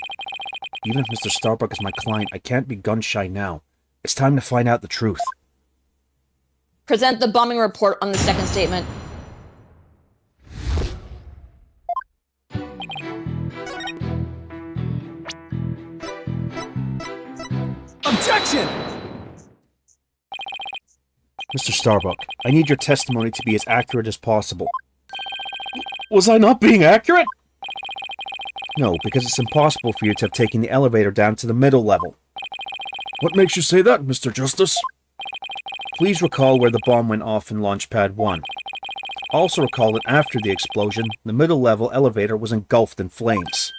Even if Mr. Starbuck is my client, I can't be gun-shy now. It's time to find out the truth. Present the bombing report on the second statement. Objection! Mr. Starbuck, I need your testimony to be as accurate as possible. Was I not being accurate? No, because it's impossible for you to have taken the elevator down to the middle level. What makes you say that, Mr. Justice? Please recall where the bomb went off in Launch Pad 1. Also recall that after the explosion, the middle level elevator was engulfed in flames.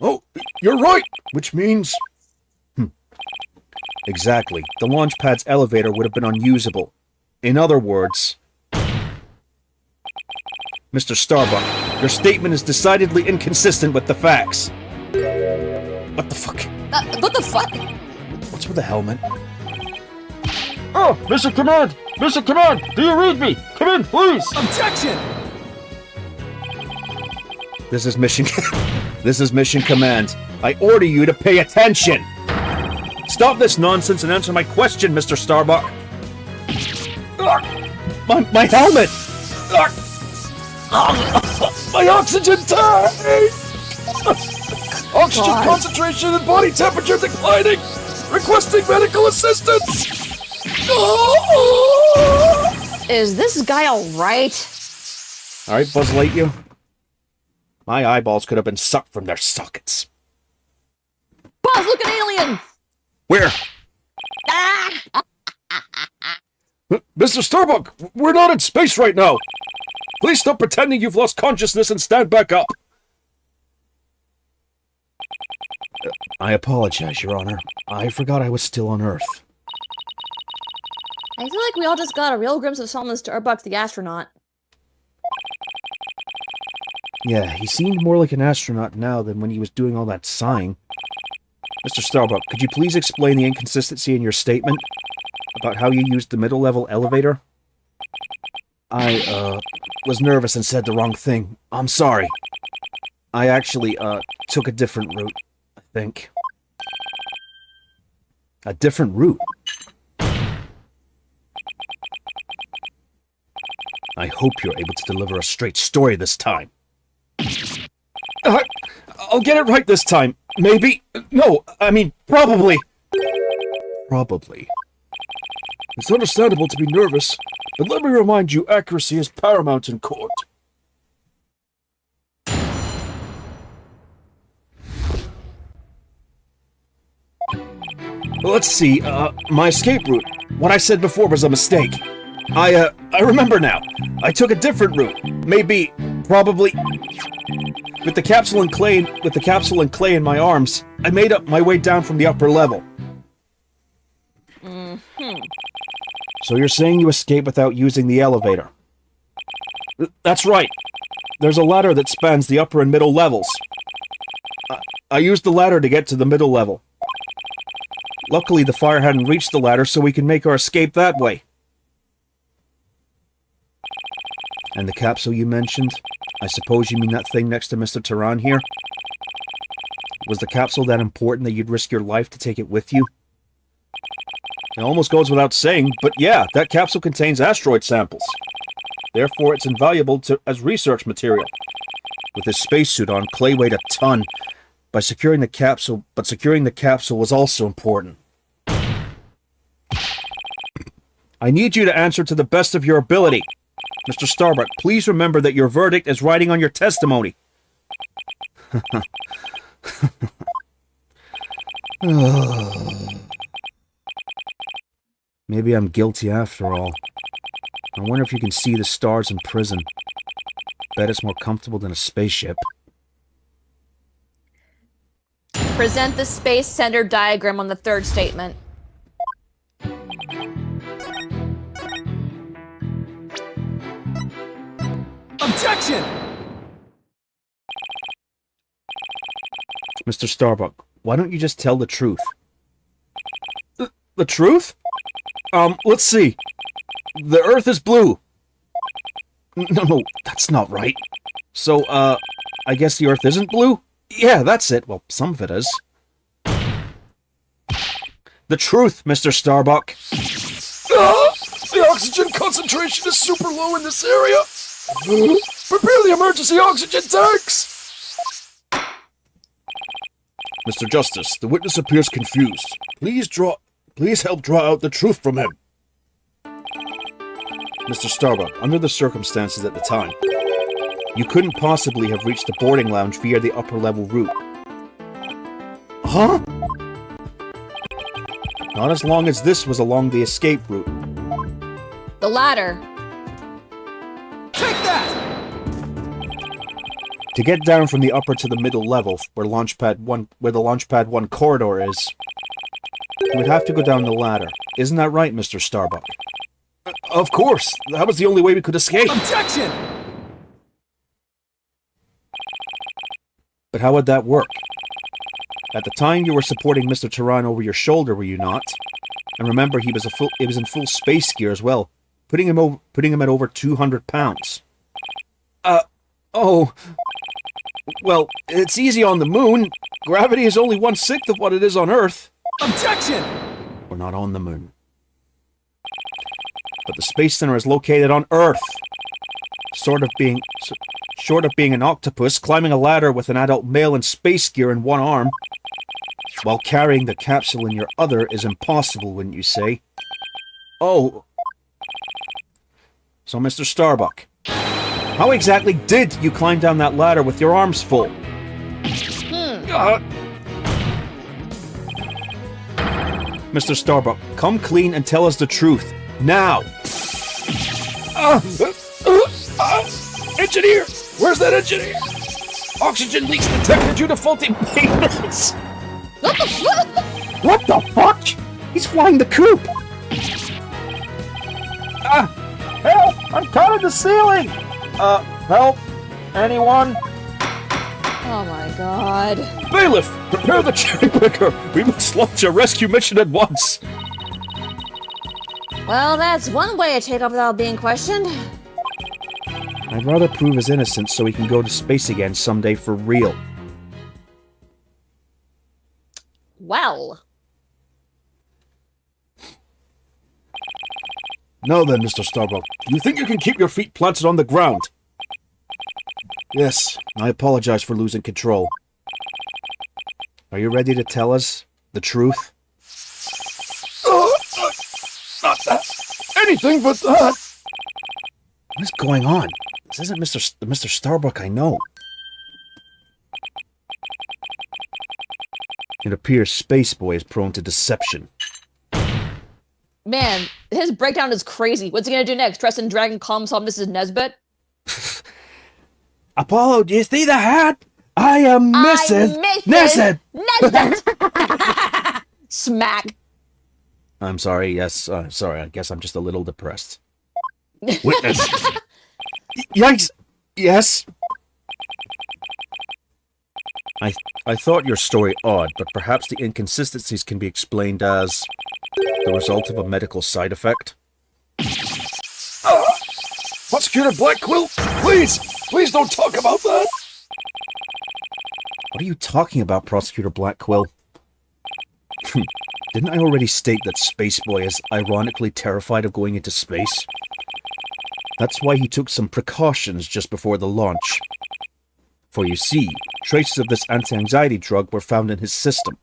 Oh, you're right! Which means... Exactly. The launch pad's elevator would have been unusable. In other words... Mr. Starbuck, your statement is decidedly inconsistent with the facts. What the fuck? What the fuck? What's with the helmet? Oh, Mr. Command! Mr. Command! Do you read me? Come in, please! Objection! This is mission... This is Mission Command. I order you to pay attention! Stop this nonsense and answer my question, Mr. Starbuck! My helmet! My oxygen tank! Oxygen concentration and body temperature declining! Requesting medical assistance! Is this guy alright? Alright, Buzz Lightyear. My eyeballs could have been sucked from their sockets. Buzz, look at alien! Where? Ah! Mr. Starbuck, we're not in space right now! Please stop pretending you've lost consciousness and stand back up! I apologize, Your Honor. I forgot I was still on Earth. I feel like we all just got a real glimpse of Solomon Starbuck the astronaut. Yeah, he seemed more like an astronaut now than when he was doing all that sighing. Mr. Starbuck, could you please explain the inconsistency in your statement about how you used the middle-level elevator? I, was nervous and said the wrong thing. I'm sorry. I actually, took a different route, I think. A different route? I hope you're able to deliver a straight story this time. I'll get it right this time. Maybe. No, I mean, probably. Probably. It's understandable to be nervous, but let me remind you, accuracy is paramount in court. Let's see, my escape route. What I said before was a mistake. I remember now. I took a different route. Maybe, probably... With the capsule and clay in my arms, I made up my way down from the upper level. So you're saying you escaped without using the elevator? That's right. There's a ladder that spans the upper and middle levels. I used the ladder to get to the middle level. Luckily, the fire hadn't reached the ladder, so we can make our escape that way. And the capsule you mentioned? I suppose you mean that thing next to Mr. Tehran here? Was the capsule that important that you'd risk your life to take it with you? It almost goes without saying, but yeah, that capsule contains asteroid samples. Therefore, it's invaluable as research material. With his spacesuit on, Clay weighed a ton. Securing the capsule was also important. I need you to answer to the best of your ability. Mr. Starbuck, please remember that your verdict is writing on your testimony. Maybe I'm guilty after all. I wonder if you can see the stars in prison. Bet it's more comfortable than a spaceship. Present the space center diagram on the third statement. Objection! Mr. Starbuck, why don't you just tell the truth? The truth? Let's see. The Earth is blue. No, that's not right. So, I guess the Earth isn't blue? Yeah, that's it. Well, some of it is. The truth, Mr. Starbuck. The oxygen concentration is super low in this area. Prepare the emergency oxygen tanks! Mr. Justice, the witness appears confused. Please help draw out the truth from him. Mr. Starbuck, under the circumstances at the time, you couldn't possibly have reached the boarding lounge via the upper level route. Huh? Not as long as this was along the escape route. The ladder. Take that! To get down from the upper to the middle level, where the Launchpad 1 corridor is, you would have to go down the ladder. Isn't that right, Mr. Starbuck? Of course. That was the only way we could escape. Objection! But how would that work? At the time, you were supporting Mr. Tehran over your shoulder, were you not? And remember, he was in full space gear as well, putting him at over 200 pounds. Oh. Well, it's easy on the moon. Gravity is only 1/6 of what it is on Earth. Objection! We're not on the moon. But the Space Center is located on Earth. Short of being an octopus, climbing a ladder with an adult male in space gear in one arm, while carrying the capsule in your other is impossible, wouldn't you say? Oh. So, Mr. Starbuck, how exactly did you climb down that ladder with your arms full? Mr. Starbuck, come clean and tell us the truth. Now! Engineer! Where's that engineer? Oxygen leaks detected due to faulty maintenance. What the fuck? He's flying the coop! Help! I'm caught in the ceiling! Help? Anyone? Oh my god. Bailiff, prepare the cherry picker! We must launch a rescue mission at once! Well, that's one way to take off without being questioned. I'd rather prove his innocence so he can go to space again someday for real. Well. Now then, Mr. Starbuck, do you think you can keep your feet planted on the ground? Yes, I apologize for losing control. Are you ready to tell us the truth? Not that. Anything but that! What is going on? This isn't Mr. Starbuck I know. It appears Space Boy is prone to deception. Man, his breakdown is crazy. What's he gonna do next? Dress in Dragon Calm solve Mrs. Nesbit? Apollo, do you see the hat? I am Mrs. Nesbit! Smack. I'm sorry, yes, sorry, I guess I'm just a little depressed. Witness! Yikes! Yes? I thought your story odd, but perhaps the inconsistencies can be explained as the result of a medical side effect? Prosecutor Black Quill, please don't talk about that! What are you talking about, Prosecutor Black Quill? Didn't I already state that Space Boy is ironically terrified of going into space? That's why he took some precautions just before the launch. For you see, traces of this anti-anxiety drug were found in his system.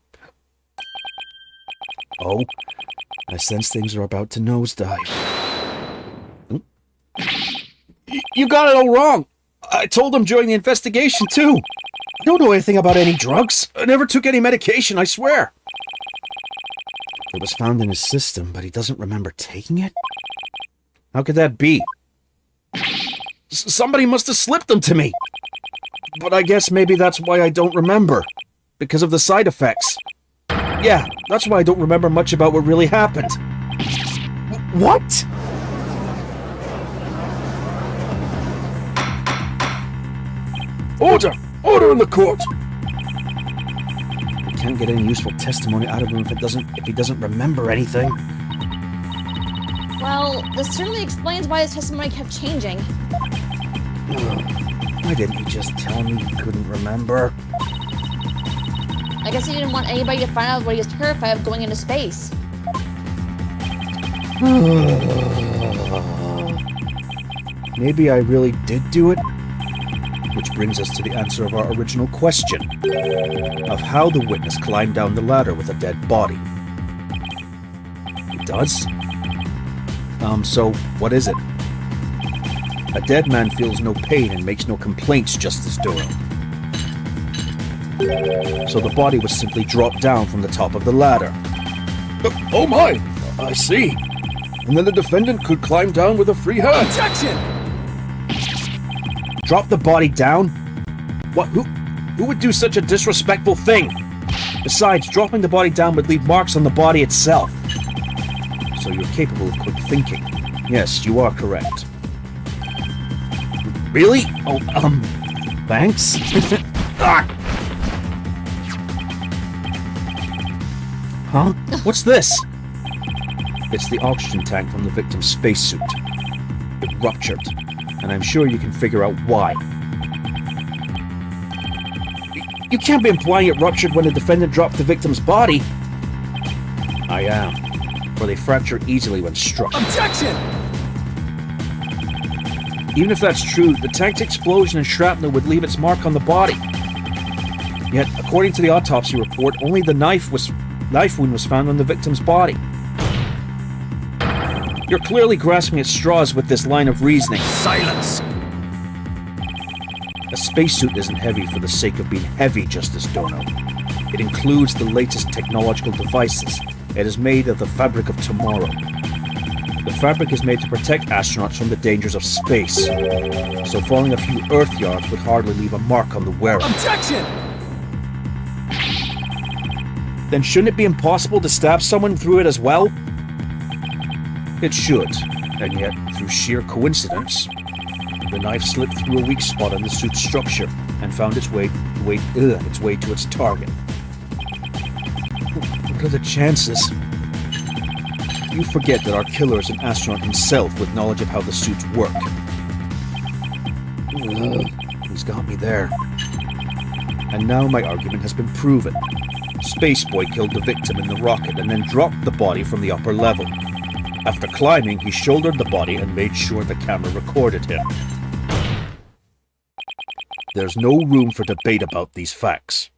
Oh, I sense things are about to nosedive. You got it all wrong! I told him during the investigation, too! I don't know anything about any drugs. I never took any medication, I swear. It was found in his system, but he doesn't remember taking it? How could that be? Somebody must have slipped them to me. But I guess maybe that's why I don't remember. Because of the side effects. Yeah, that's why I don't remember much about what really happened. What? Order! Order in the court! We can't get any useful testimony out of him if he doesn't remember anything. Well, this certainly explains why his testimony kept changing. Why didn't he just tell me he couldn't remember? I guess he didn't want anybody to find out what he was terrified of going into space. Maybe I really did do it? Which brings us to the answer of our original question, of how the witness climbed down the ladder with a dead body. He does? So what is it? A dead man feels no pain and makes no complaints, Justice Doyle. So the body was simply dropped down from the top of the ladder. Oh my! I see. And then the defendant could climb down with a free hand. Objection! Drop the body down? What? Who would do such a disrespectful thing? Besides, dropping the body down would leave marks on the body itself. So you're capable of quick thinking. Yes, you are correct. Really? Oh, thanks? Huh? What's this? It's the oxygen tank from the victim's spacesuit. It ruptured, and I'm sure you can figure out why. You can't be implying it ruptured when the defendant dropped the victim's body. I am, for they fracture easily when struck. Objection! Even if that's true, the tank's explosion and shrapnel would leave its mark on the body. Yet, according to the autopsy report, only the knife wound was found on the victim's body. You're clearly grasping at straws with this line of reasoning. Silence! A spacesuit isn't heavy for the sake of being heavy, Justice Dono. It includes the latest technological devices. It is made of the fabric of tomorrow. The fabric is made to protect astronauts from the dangers of space. So falling a few Earth yards would hardly leave a mark on the wearer. Objection! Then shouldn't it be impossible to stab someone through it as well? It should, and yet, through sheer coincidence, the knife slipped through a weak spot in the suit's structure. and found its way to its target. What are the chances? You forget that our killer is an astronaut himself with knowledge of how the suits work. He's got me there. And now my argument has been proven. Spaceboy killed the victim in the rocket and then dropped the body from the upper level. After climbing, he shouldered the body and made sure the camera recorded him. There's no room for debate about these facts.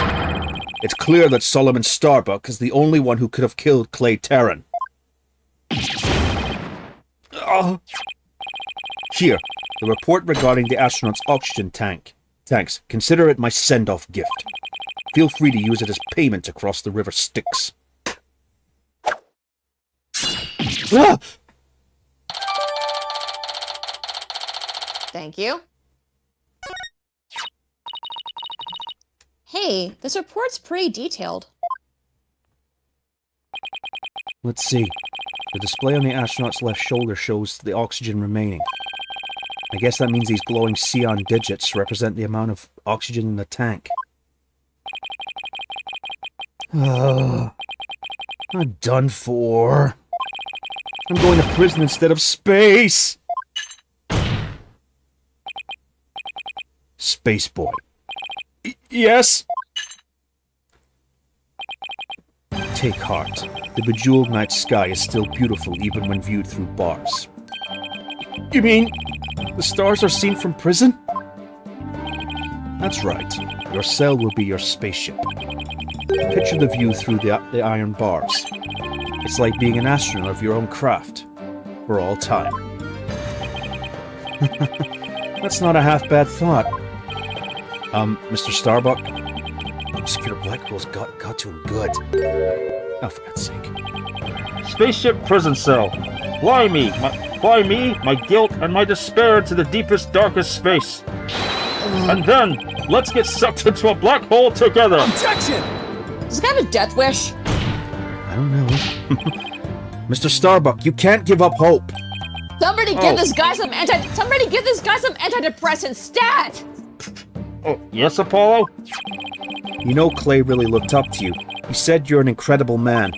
It's clear that Solomon Starbuck is the only one who could have killed Clay Terran. Here, the report regarding the astronaut's oxygen tanks. Consider it my send-off gift. Feel free to use it as payment to cross the river Styx. Thank you. Hey, this report's pretty detailed. Let's see. The display on the astronaut's left shoulder shows the oxygen remaining. I guess that means these glowing Xeon digits represent the amount of oxygen in the tank. I'm done for. I'm going to prison instead of space! Spaceboy. Yes? Take heart. The bejeweled night sky is still beautiful even when viewed through bars. You mean the stars are seen from prison? That's right. Your cell will be your spaceship. Picture the view through the iron bars. It's like being an astronaut of your own craft. For all time. That's not a half-bad thought. Mr. Starbuck? Obscure black holes got to him good. Oh, for God's sake. Spaceship prison cell. Fly me, my guilt, and my despair to the deepest, darkest space. And then, let's get sucked into a black hole together! Objection! Does this guy have a death wish? I don't know. Mr. Starbuck, you can't give up hope. Somebody give this guy some antidepressant stat! Oh, yes, Apollo? You know Clay really looked up to you. He said you're an incredible man.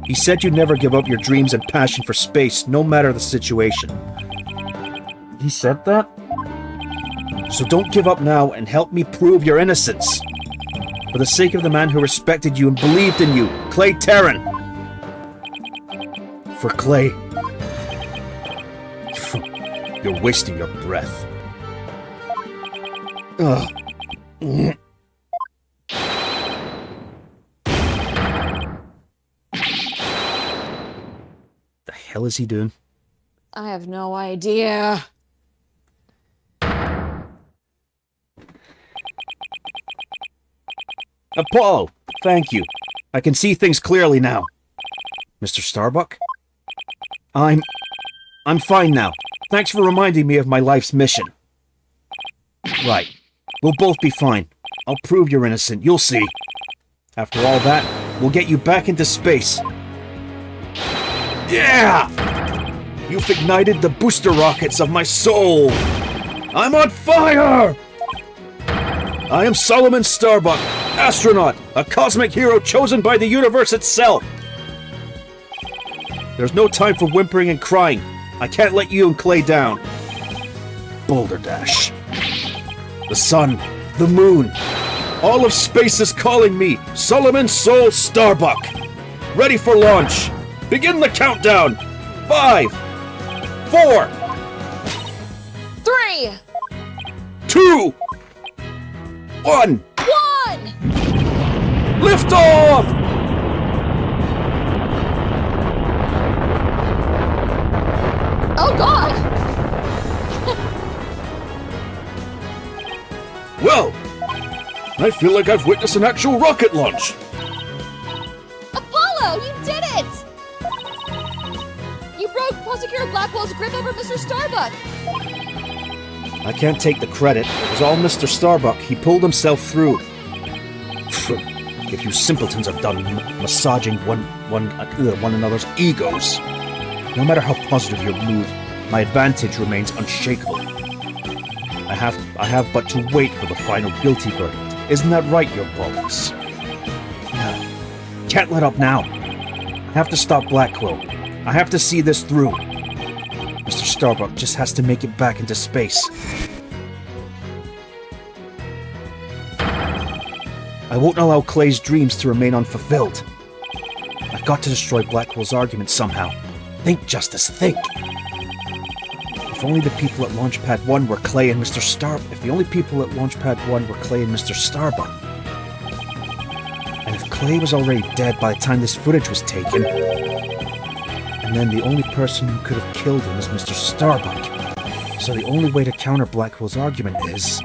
He said you'd never give up your dreams and passion for space, no matter the situation. He said that? So don't give up now and help me prove your innocence. For the sake of the man who respected you and believed in you, Clay Terran. For Clay. You're wasting your breath. Ugh. The hell is he doing? I have no idea. Apollo, thank you. I can see things clearly now. Mr. Starbuck? I'm fine now. Thanks for reminding me of my life's mission. Right. We'll both be fine. I'll prove you're innocent. You'll see. After all that, we'll get you back into space. Yeah! You've ignited the booster rockets of my soul. I'm on fire! I am Solomon Starbuck, astronaut, a cosmic hero chosen by the universe itself. There's no time for whimpering and crying. I can't let you and Clay down. Boulder Dash. The sun, the moon, all of space is calling me, Solomon Soul Starbuck. Ready for launch. Begin the countdown. 5, 4, 3, 2, 1. 1! Lift off! Oh god! Well, I feel like I've witnessed an actual rocket launch. Apollo, you did it! You broke Prosecutor Blackwell's grip over Mr. Starbuck. I can't take the credit. It was all Mr. Starbuck. He pulled himself through. If you simpletons are done massaging one another's egos, no matter how positive your mood, my advantage remains unshakable. I have but to wait for the final guilty verdict. Isn't that right, your boldness? Can't let up now. I have to stop Blackwell. I have to see this through. Mr. Starbuck just has to make it back into space. I won't allow Clay's dreams to remain unfulfilled. I've got to destroy Blackwell's argument somehow. Think, Justice, think. If only the people at Launchpad 1 were Clay and Mr. Starbuck. If the only people at Launchpad 1 were Clay and Mr. Starbuck. And if Clay was already dead by the time this footage was taken, and then the only person who could have killed him is Mr. Starbuck. So the only way to counter Blackwell's argument is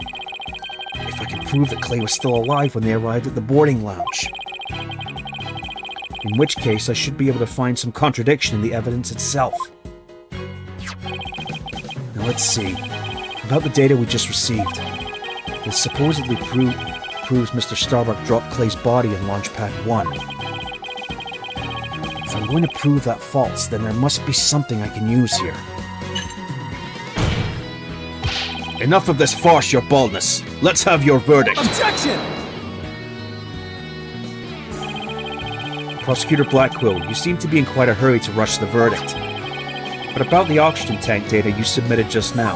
if I can prove that Clay was still alive when they arrived at the boarding lounge. In which case, I should be able to find some contradiction in the evidence itself. Now let's see. About the data we just received. It supposedly proves Mr. Starbuck dropped Clay's body in Launchpad 1. If I'm going to prove that false, then there must be something I can use here. Enough of this farce, your baldness. Let's have your verdict. Objection! Prosecutor Blackwell, you seem to be in quite a hurry to rush the verdict. But about the oxygen tank data you submitted just now.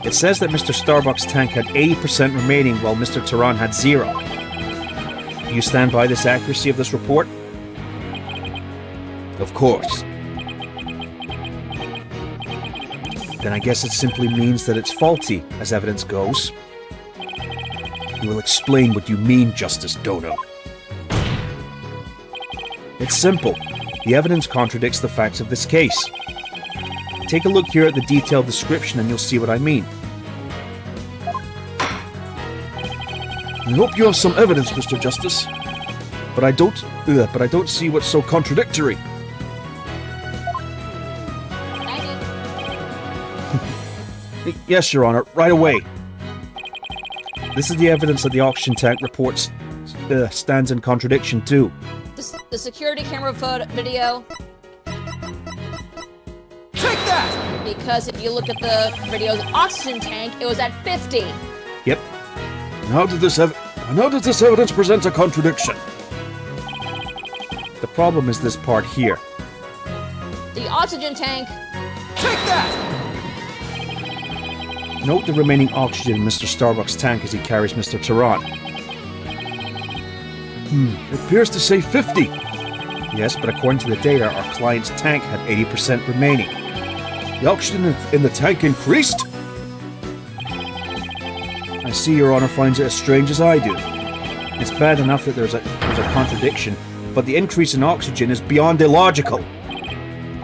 It says that Mr. Starbuck's tank had 80% remaining while Mr. Tehran had 0. Do you stand by this accuracy of this report? Of course. Then I guess it simply means that it's faulty, as evidence goes. You will explain what you mean, Justice Dono. It's simple. The evidence contradicts the facts of this case. Take a look here at the detailed description and you'll see what I mean. I hope you have some evidence, Mr. Justice. But I don't see what's so contradictory. Yes, Your Honor, right away. This is the evidence that the oxygen tank reports stands in contradiction to. The security camera video. Take that! Because if you look at the video's oxygen tank, it was at 50. Yep. And how did this evidence present a contradiction? The problem is this part here. The oxygen tank. Take that! Note the remaining oxygen in Mr. Starbuck's tank as he carries Mr. Tehran. It appears to say 50. Yes, but according to the data, our client's tank had 80% remaining. The oxygen in the tank increased? I see Your Honor finds it as strange as I do. It's bad enough that there's a contradiction, but the increase in oxygen is beyond illogical.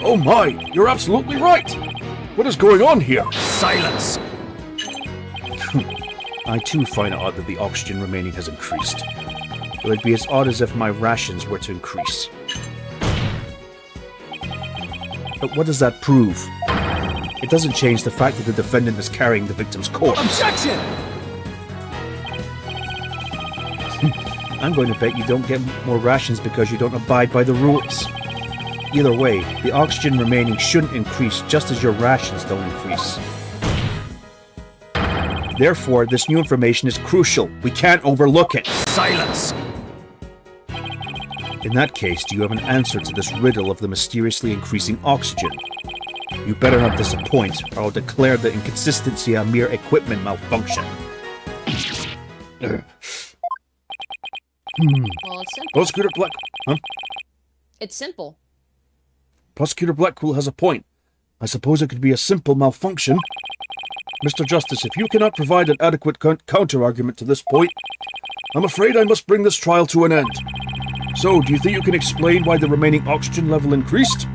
Oh my, you're absolutely right. What is going on here? Silence! I too find it odd that the oxygen remaining has increased. It would be as odd as if my rations were to increase. But what does that prove? It doesn't change the fact that the defendant is carrying the victim's corpse. Objection! I'm going to bet you don't get more rations because you don't abide by the rules. Either way, the oxygen remaining shouldn't increase just as your rations don't increase. Therefore, this new information is crucial. We can't overlook it. Silence! In that case, do you have an answer to this riddle of the mysteriously increasing oxygen? You better not disappoint, or I'll declare the inconsistency a mere equipment malfunction. Well, it's simple. Prosecutor Black... Huh? It's simple. Prosecutor Blackwell has a point. I suppose it could be a simple malfunction. Mr. Justice, if you cannot provide an adequate counter-argument to this point, I'm afraid I must bring this trial to an end. So, do you think you can explain why the remaining oxygen level increased?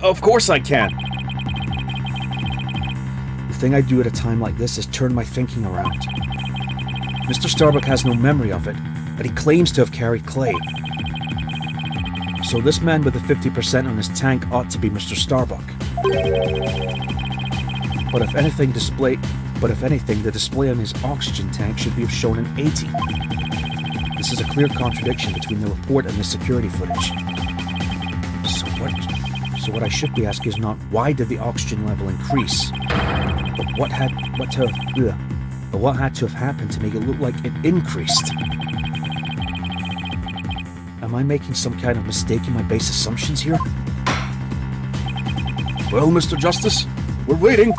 Of course I can. The thing I do at a time like this is turn my thinking around. Mr. Starbuck has no memory of it, but he claims to have carried Clay. So this man with the 50% on his tank ought to be Mr. Starbuck. But if anything, the display on his oxygen tank should be shown an 80. This is a clear contradiction between the report and the security footage. So what I should be asking is not why did the oxygen level increase, But what had to have happened to make it look like it increased? Am I making some kind of mistake in my base assumptions here? Well, Mr. Justice, we're waiting.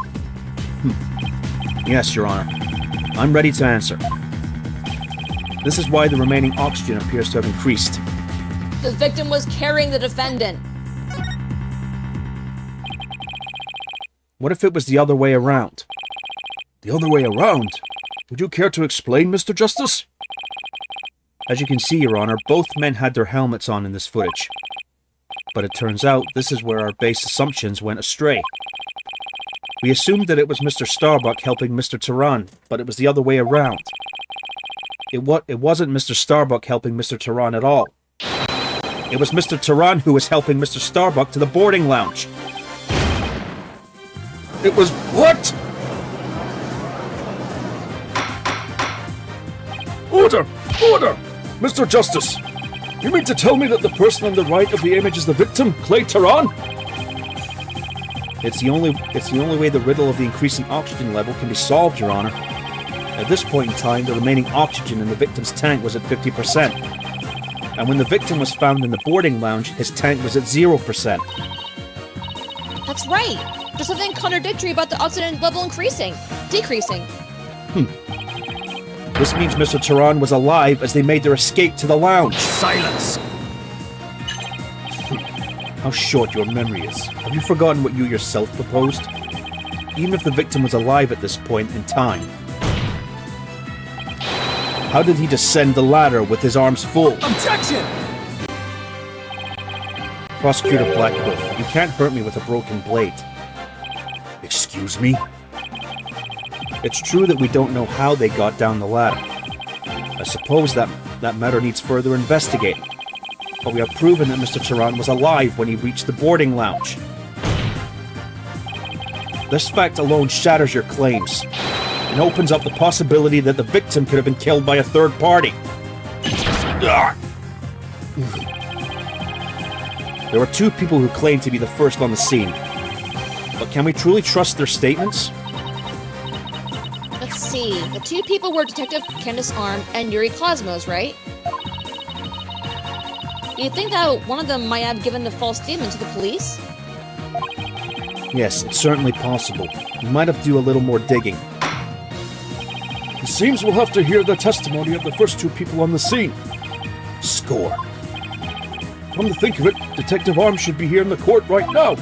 Yes, Your Honor. I'm ready to answer. This is why the remaining oxygen appears to have increased. The victim was carrying the defendant. What if it was the other way around? The other way around? Would you care to explain, Mr. Justice? As you can see, Your Honor, both men had their helmets on in this footage. But it turns out this is where our base assumptions went astray. We assumed that it was Mr. Starbuck helping Mr. Tehran, but it was the other way around. It wasn't Mr. Starbuck helping Mr. Tehran at all. It was Mr. Tehran who was helping Mr. Starbuck to the boarding lounge. It was what? Order! Order! Mr. Justice, you mean to tell me that the person on the right of the image is the victim, Clay Tehran? It's the only way the riddle of the increasing oxygen level can be solved, Your Honor. At this point in time, the remaining oxygen in the victim's tank was at 50%. And when the victim was found in the boarding lounge, his tank was at 0%. That's right. There's something contradictory about the oxygen level decreasing. This means Mr. Tehran was alive as they made their escape to the lounge. Silence! How short your memory is. Have you forgotten what you yourself proposed? Even if the victim was alive at this point in time, how did he descend the ladder with his arms full? Objection! Prosecutor Blackwood, you can't hurt me with a broken blade. Excuse me? It's true that we don't know how they got down the ladder. I suppose that matter needs further investigating. But we have proven that Mr. Tehran was alive when he reached the boarding lounge. This fact alone shatters your claims and opens up the possibility that the victim could have been killed by a third party. There were two people who claimed to be the first on the scene. But can we truly trust their statements? Let's see. The two people were Detective Candace Arm and Yuri Cosmos, right? You'd think that one of them might have given the false statement to the police? Yes, it's certainly possible. We might have to do a little more digging. It seems we'll have to hear the testimony of the first two people on the scene. Score. Come to think of it, Detective Arm should be here in the court right now.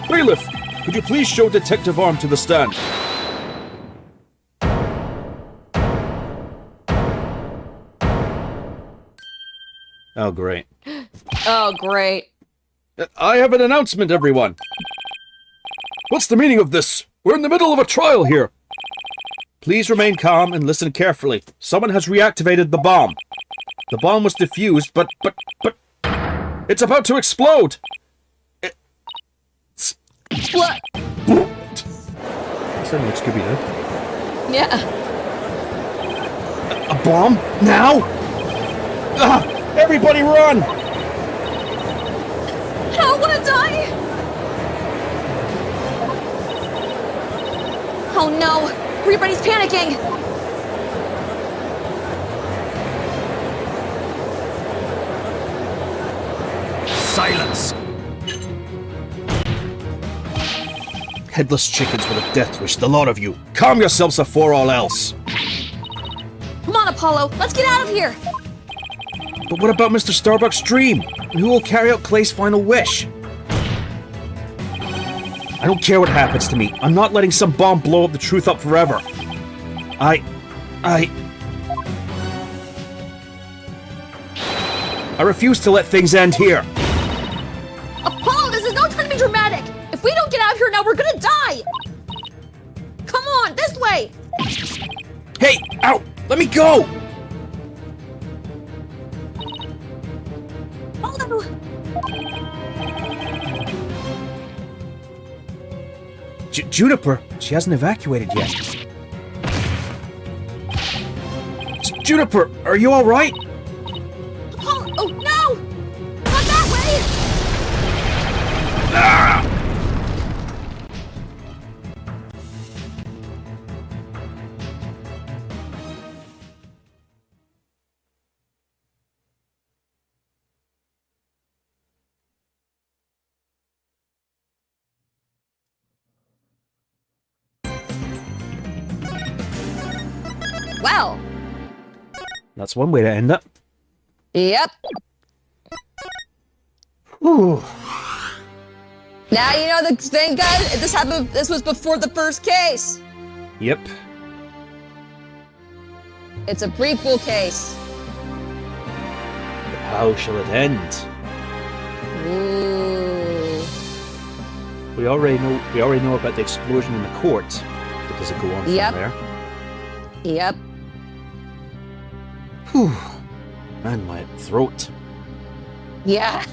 Bailiff, could you please show Detective Arm to the stand? Oh, great. Oh, great. I have an announcement, everyone. What's the meaning of this? We're in the middle of a trial here. Please remain calm and listen carefully. Someone has reactivated the bomb. The bomb was defused, but it's about to explode. What? Certainly looks Scooby-Doo. Yeah. A bomb? Now? Ah! Everybody run! I don't want to die! Oh no! Everybody's panicking! Silence! Headless chickens with a death wish, the lot of you. Calm yourselves before all else. Come on, Apollo! Let's get out of here! But what about Mr. Starbuck's dream? And who will carry out Clay's final wish? I don't care what happens to me. I'm not letting some bomb blow the truth up forever. I refuse to let things end here. Apollo, this is no time to be dramatic! If we don't get out of here now, we're gonna die! Come on, this way! Hey, ow! Let me go! Apollo! Juniper, she hasn't evacuated yet. Juniper, are you all right? Apollo! Oh, no! Not that way! That's one way to end it. Yep. Whew. Now you know the thing, guys. This was before the first case. Yep. It's a prequel case. How shall it end? Ooh. We already know about the explosion in the court. But does it go on from Yep. there? Yep. Whew. And my throat. Yeah.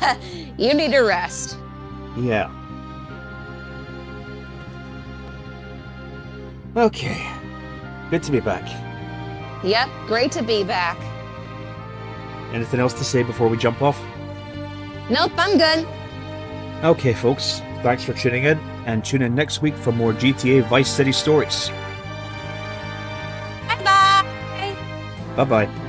You need a rest. Yeah. Okay. Good to be back. Yep. Great to be back. Anything else to say before we jump off? Nope, I'm good. Okay, folks. Thanks for tuning in, and tune in next week for more GTA Vice City stories. Bye-bye. Bye-bye.